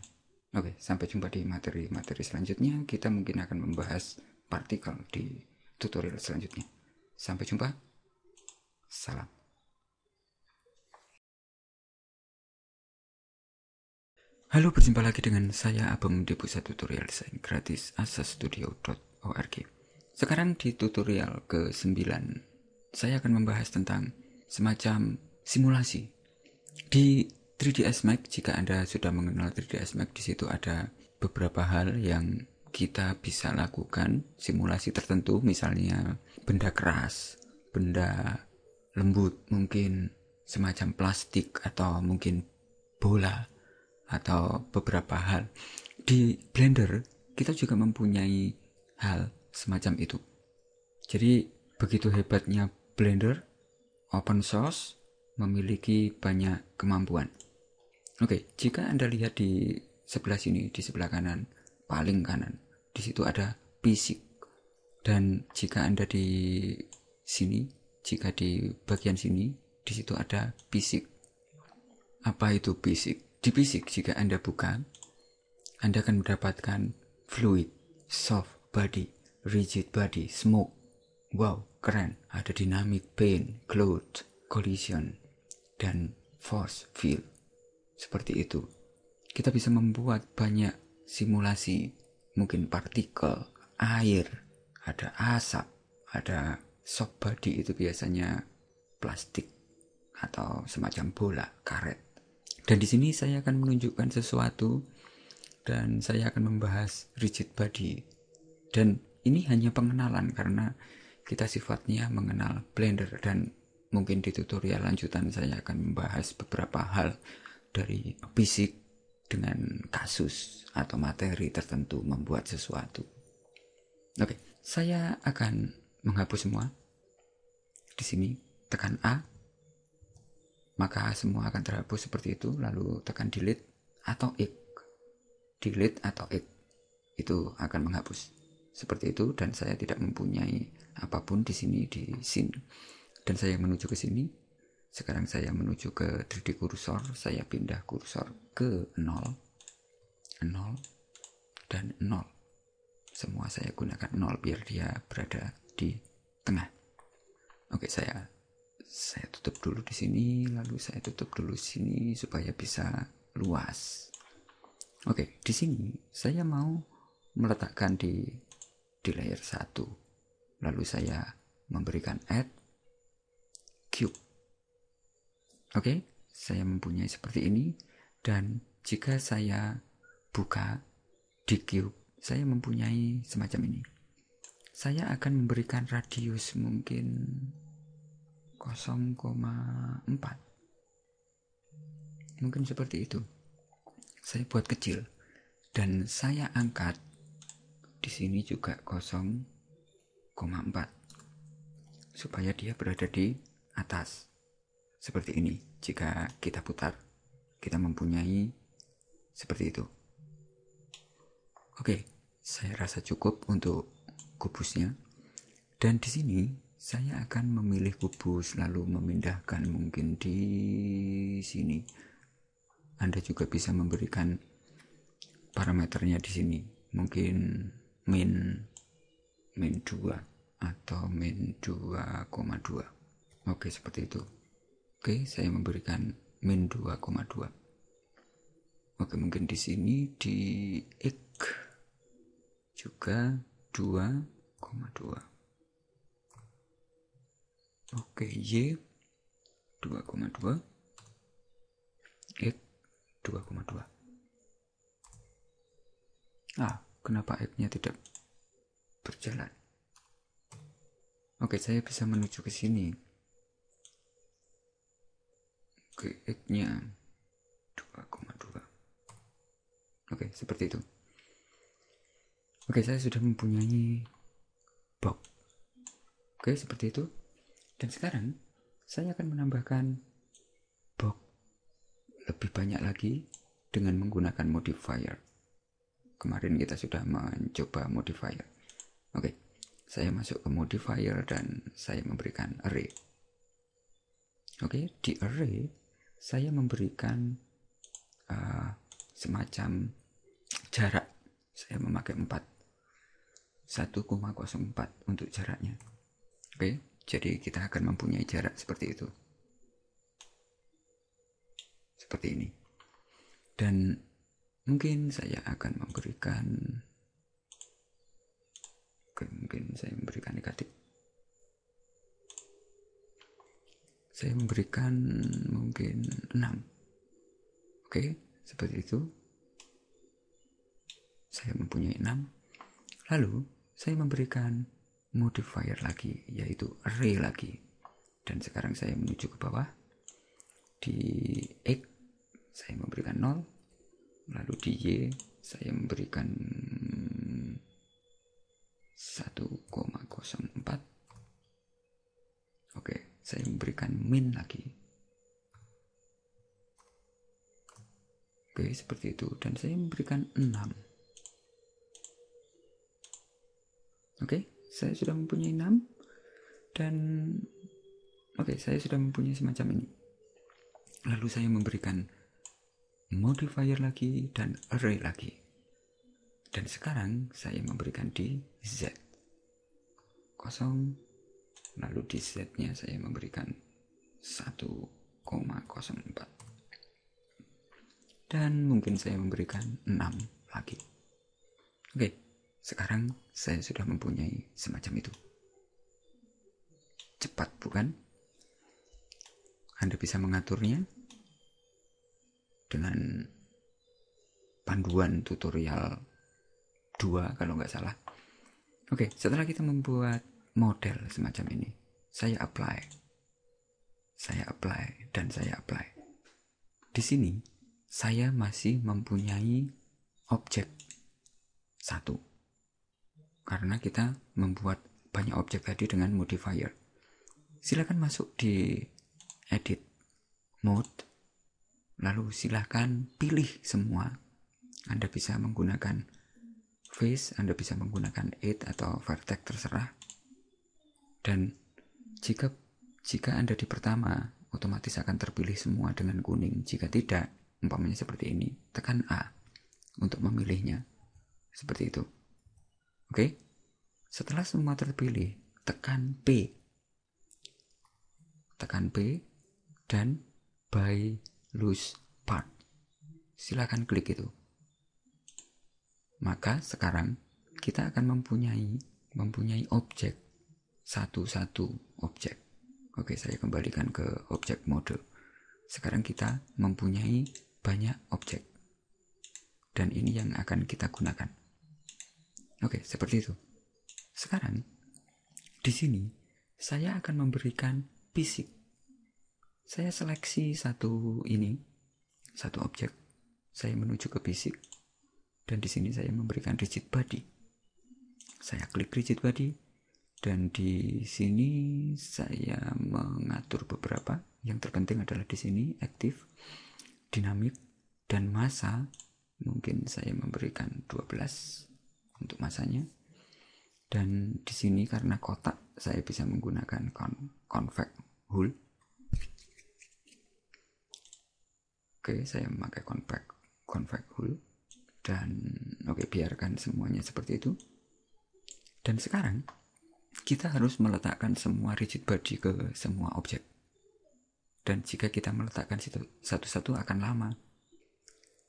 Oke, sampai jumpa di materi-materi selanjutnya. Kita mungkin akan membahas partikel di tutorial selanjutnya. Sampai jumpa. Salam. Halo, berjumpa lagi dengan saya Abang di pusat tutorial desain gratis asastudio.org. Sekarang di tutorial ke-9, saya akan membahas tentang semacam simulasi. Di 3ds Max, jika Anda sudah mengenal 3ds Max, di situ ada beberapa hal yang kita bisa lakukan simulasi tertentu, misalnya benda keras, benda lembut, mungkin semacam plastik atau mungkin bola, atau beberapa hal. Di Blender kita juga mempunyai hal semacam itu. Jadi begitu hebatnya Blender, open source, memiliki banyak kemampuan. Oke, jika Anda lihat di sebelah sini, di sebelah kanan, paling kanan, di situ ada basic. Dan jika Anda di sini, jika di bagian sini, di situ ada basic. Apa itu basic? Di basic, jika Anda buka, Anda akan mendapatkan fluid, soft body, rigid body, smoke. Wow, keren. Ada dynamic, paint, cloud, collision, dan force field. Seperti itu. Kita bisa membuat banyak simulasi, mungkin partikel, air, ada asap, ada soft body, itu biasanya plastik atau semacam bola, karet. Dan di sini saya akan menunjukkan sesuatu, dan saya akan membahas rigid body. Dan ini hanya pengenalan karena kita sifatnya mengenal Blender, dan mungkin di tutorial lanjutan saya akan membahas beberapa hal dari fisik dengan kasus atau materi tertentu membuat sesuatu. Oke, saya akan menghapus semua. Di sini tekan A, maka semua akan terhapus seperti itu. Lalu tekan delete atau X. Delete atau X itu akan menghapus seperti itu. Dan saya tidak mempunyai apapun di sini, di scene. dan saya menuju ke sini. Sekarang saya menuju ke 3D kursor, saya pindah kursor ke 0, 0, dan 0. Semua saya gunakan 0 biar dia berada di tengah. Oke, saya tutup dulu di sini, lalu saya tutup dulu sini supaya bisa luas. Oke, di sini saya mau meletakkan di layer 1. Lalu saya memberikan add cube. Oke, saya mempunyai seperti ini, dan jika saya buka di cube, saya mempunyai semacam ini. Saya akan memberikan radius mungkin 0,4. Mungkin seperti itu. Saya buat kecil dan saya angkat di sini juga 0,4 supaya dia berada di atas. Seperti ini. Jika kita putar, kita mempunyai seperti itu. Oke, saya rasa cukup untuk kubusnya. Dan di sini saya akan memilih kubus lalu memindahkan mungkin di sini. Anda juga bisa memberikan parameternya di sini. Mungkin min 2 atau min 2,2. Oke, seperti itu. Oke, saya memberikan min 2,2. Oke, mungkin di sini di X juga 2,2. Oke, Y 2,2, X 2,2. Kenapa X-nya tidak berjalan? Oke, saya bisa menuju ke sini. Oke, X-nya 2,2. Oke, seperti itu. Oke, saya sudah mempunyai box. Oke, seperti itu. Dan sekarang saya akan menambahkan box lebih banyak lagi dengan menggunakan modifier. Kemarin kita sudah mencoba modifier. Oke, saya masuk ke modifier dan saya memberikan array. Oke, di array saya memberikan semacam jarak. Saya memakai 1,04 untuk jaraknya. Oke, jadi kita akan mempunyai jarak seperti itu. Seperti ini. Dan mungkin saya akan memberikan negatif. Saya memberikan mungkin 6. Oke, seperti itu. Saya mempunyai 6. Lalu saya memberikan modifier lagi, yaitu array lagi. Dan sekarang saya menuju ke bawah. Di X saya memberikan 0. Lalu di Y saya memberikan 1,04. Oke, saya memberikan min lagi. Oke, seperti itu. Dan saya memberikan 6. Oke, saya sudah mempunyai 6. Dan oke, saya sudah mempunyai semacam ini. Lalu saya memberikan modifier lagi dan array lagi. Dan sekarang saya memberikan di Z 0. Lalu di Z nya saya memberikan 1,04. Dan mungkin saya memberikan 6 lagi. Oke, sekarang saya sudah mempunyai semacam itu. Cepat bukan? Anda bisa mengaturnya dengan panduan tutorial 2 kalau nggak salah. Oke, setelah kita membuat model semacam ini, saya apply, dan saya apply. Di sini saya masih mempunyai objek 1 karena kita membuat banyak objek tadi dengan modifier. Silakan masuk di edit mode, lalu silakan pilih semua. Anda bisa menggunakan face, Anda bisa menggunakan edit atau vertex, terserah. Dan Jika Anda di pertama, otomatis akan terpilih semua dengan kuning. Jika tidak, umpamanya seperti ini, tekan A untuk memilihnya. Seperti itu. Oke? Setelah semua terpilih, tekan P. Tekan P dan buy loose part. Silakan klik itu. Maka sekarang kita akan mempunyai objek satu-satu objek. Oke, saya kembalikan ke objek mode. Sekarang kita mempunyai banyak objek. Dan ini yang akan kita gunakan. Oke, seperti itu. Sekarang di sini saya akan memberikan fisik. Saya seleksi satu objek. Saya menuju ke fisik. Dan di sini saya memberikan rigid body. Saya klik rigid body. Dan di sini saya mengatur beberapa. Yang terpenting adalah di sini aktif, dinamik, dan massa. Mungkin saya memberikan 12 untuk masanya. Dan di sini karena kotak saya bisa menggunakan convex hull. Oke, saya memakai convex hull. Dan oke, biarkan semuanya seperti itu. Dan sekarang kita harus meletakkan semua rigid body ke semua objek. Dan jika kita meletakkan satu-satu akan lama.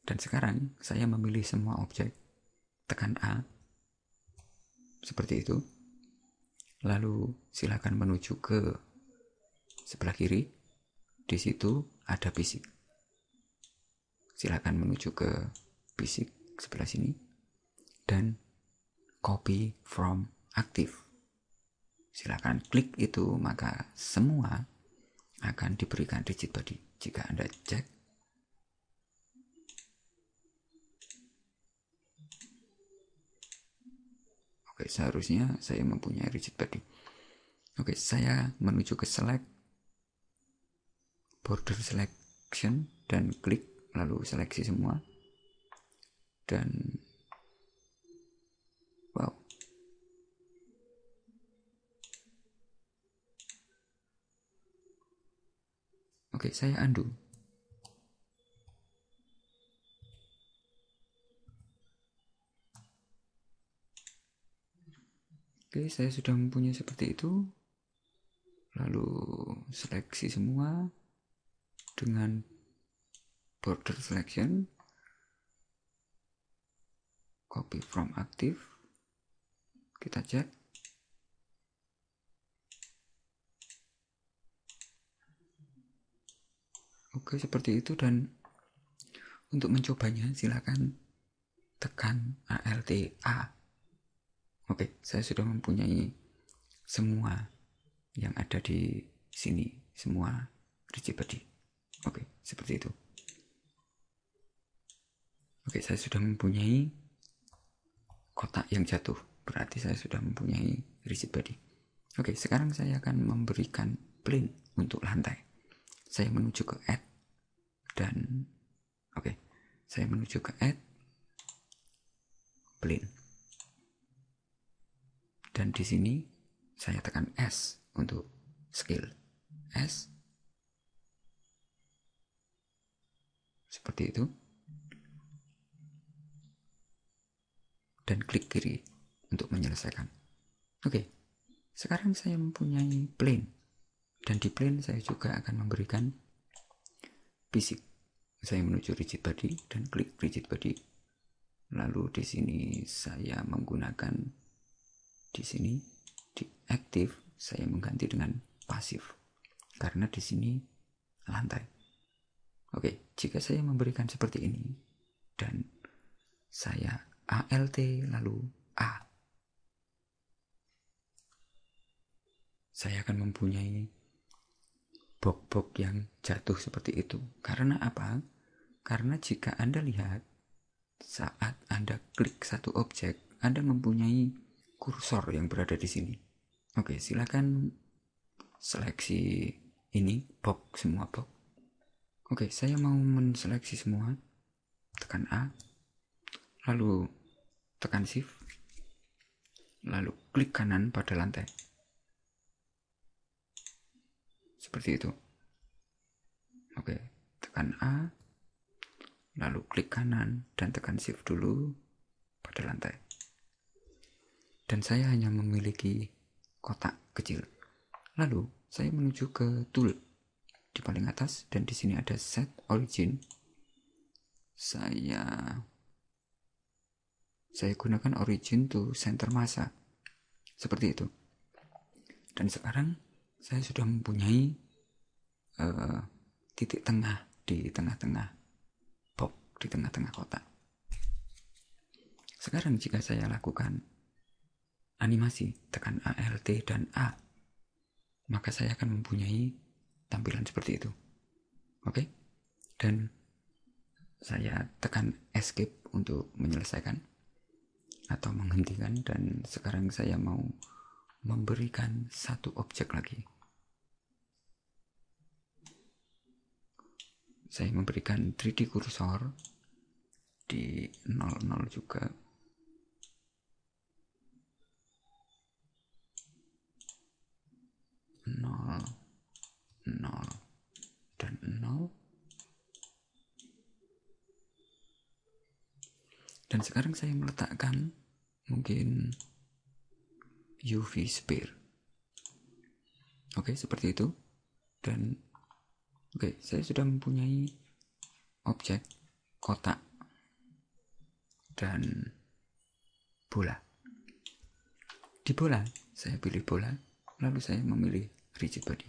Dan sekarang saya memilih semua objek. Tekan A. Seperti itu. Lalu silakan menuju ke sebelah kiri. Di situ ada fisik. Silakan menuju ke fisik sebelah sini. Dan copy from active. Silakan klik itu, maka semua akan diberikan rigid body. Jika Anda cek, oke, seharusnya saya mempunyai rigid body. Oke, saya menuju ke select, border selection, dan klik, lalu seleksi semua. Dan wow, oke, saya undo. Oke, saya sudah mempunyai seperti itu. Lalu seleksi semua dengan border selection, copy from active. Kita cek. Oke, seperti itu. Dan untuk mencobanya silakan tekan Alt A. Oke, saya sudah mempunyai semua yang ada di sini, semua rigid body. Oke, seperti itu. Oke, saya sudah mempunyai kotak yang jatuh. Berarti saya sudah mempunyai rigid body. Oke, sekarang saya akan memberikan plane untuk lantai. Saya menuju ke add dan oke, saya menuju ke add plane. Dan di sini saya tekan S untuk scale. S. Seperti itu. Dan klik kiri untuk menyelesaikan. Oke. Sekarang saya mempunyai plane. Dan di plane saya juga akan memberikan fisik. Saya menuju rigid body dan klik rigid body. Lalu di sini saya menggunakan di sini di aktif saya mengganti dengan pasif karena di sini lantai. Oke, jika saya memberikan seperti ini dan saya Alt lalu A, saya akan mempunyai box-box yang jatuh seperti itu. Karena apa? Karena jika Anda lihat saat Anda klik satu objek, Anda mempunyai kursor yang berada di sini. Oke, silakan seleksi ini box, semua box. Oke, saya mau menseleksi semua. Tekan A, lalu tekan shift, lalu klik kanan pada lantai. seperti itu. Oke, tekan A, lalu klik kanan dan tekan shift dulu pada lantai. Dan saya hanya memiliki kotak kecil. Lalu saya menuju ke tool di paling atas dan di sini ada set origin. Saya gunakan origin to center masa. Seperti itu. Dan sekarang saya sudah mempunyai titik tengah di tengah-tengah box, di tengah-tengah kotak. Sekarang jika saya lakukan animasi, tekan Alt dan A, maka saya akan mempunyai tampilan seperti itu. Oke? Dan saya tekan escape untuk menyelesaikan atau menghentikan, dan sekarang saya mau memberikan satu objek lagi. Saya memberikan 3D kursor di 00 juga. 0, 0, dan 0. Dan sekarang saya meletakkan mungkin UV sphere. Oke, seperti itu. Dan oke, saya sudah mempunyai objek kotak dan bola. Di bola, saya pilih bola, lalu saya memilih rigid body.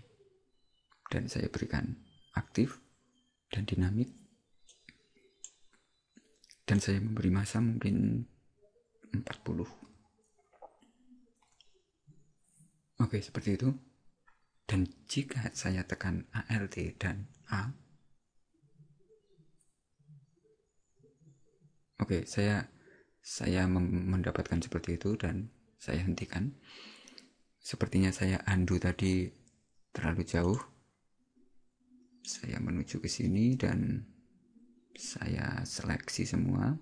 Dan saya berikan aktif dan dinamik. Dan saya memberi massa mungkin 40. Oke, seperti itu. Dan jika saya tekan Alt dan A, oke, saya mendapatkan seperti itu dan saya hentikan. Sepertinya saya undo tadi terlalu jauh. Saya menuju ke sini dan saya seleksi semua.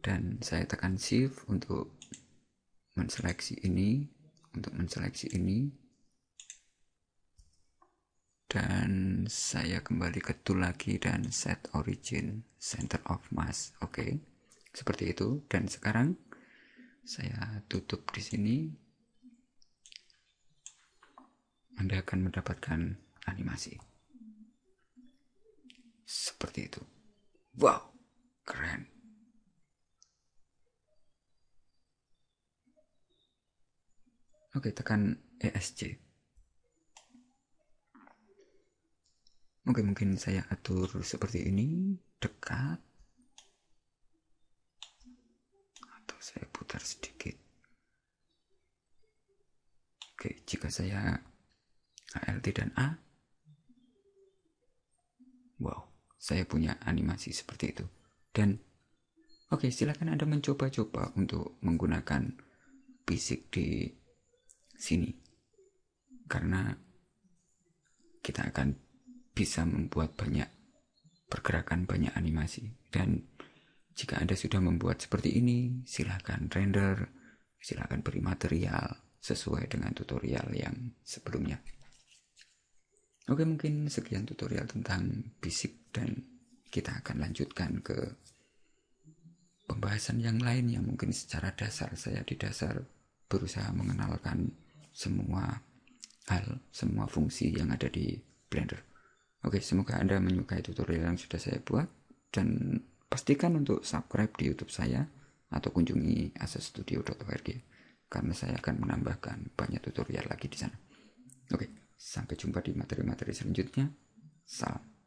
Dan saya tekan shift untuk menseleksi ini, dan saya kembali ke tool lagi dan set origin center of mass. Oke, seperti itu. Dan sekarang saya tutup di sini. Anda akan mendapatkan animasi seperti itu. Wow, keren. Oke, tekan ESC. Oke, mungkin saya atur seperti ini, dekat, atau saya putar sedikit. Oke, jika saya Alt dan A, wow, saya punya animasi seperti itu. Dan oke, silakan Anda mencoba-coba untuk menggunakan fisik di sini, karena kita akan bisa membuat banyak pergerakan, banyak animasi. Dan jika Anda sudah membuat seperti ini, silakan render, silakan beri material sesuai dengan tutorial yang sebelumnya. Oke, mungkin sekian tutorial tentang fisik, dan kita akan lanjutkan ke pembahasan yang lain yang mungkin secara dasar. Saya di dasar berusaha mengenalkan semua hal, semua fungsi yang ada di Blender. Oke, semoga Anda menyukai tutorial yang sudah saya buat, dan pastikan untuk subscribe di YouTube saya atau kunjungi accessstudio.org, karena saya akan menambahkan banyak tutorial lagi di sana. Oke, sampai jumpa di materi-materi selanjutnya. Salam.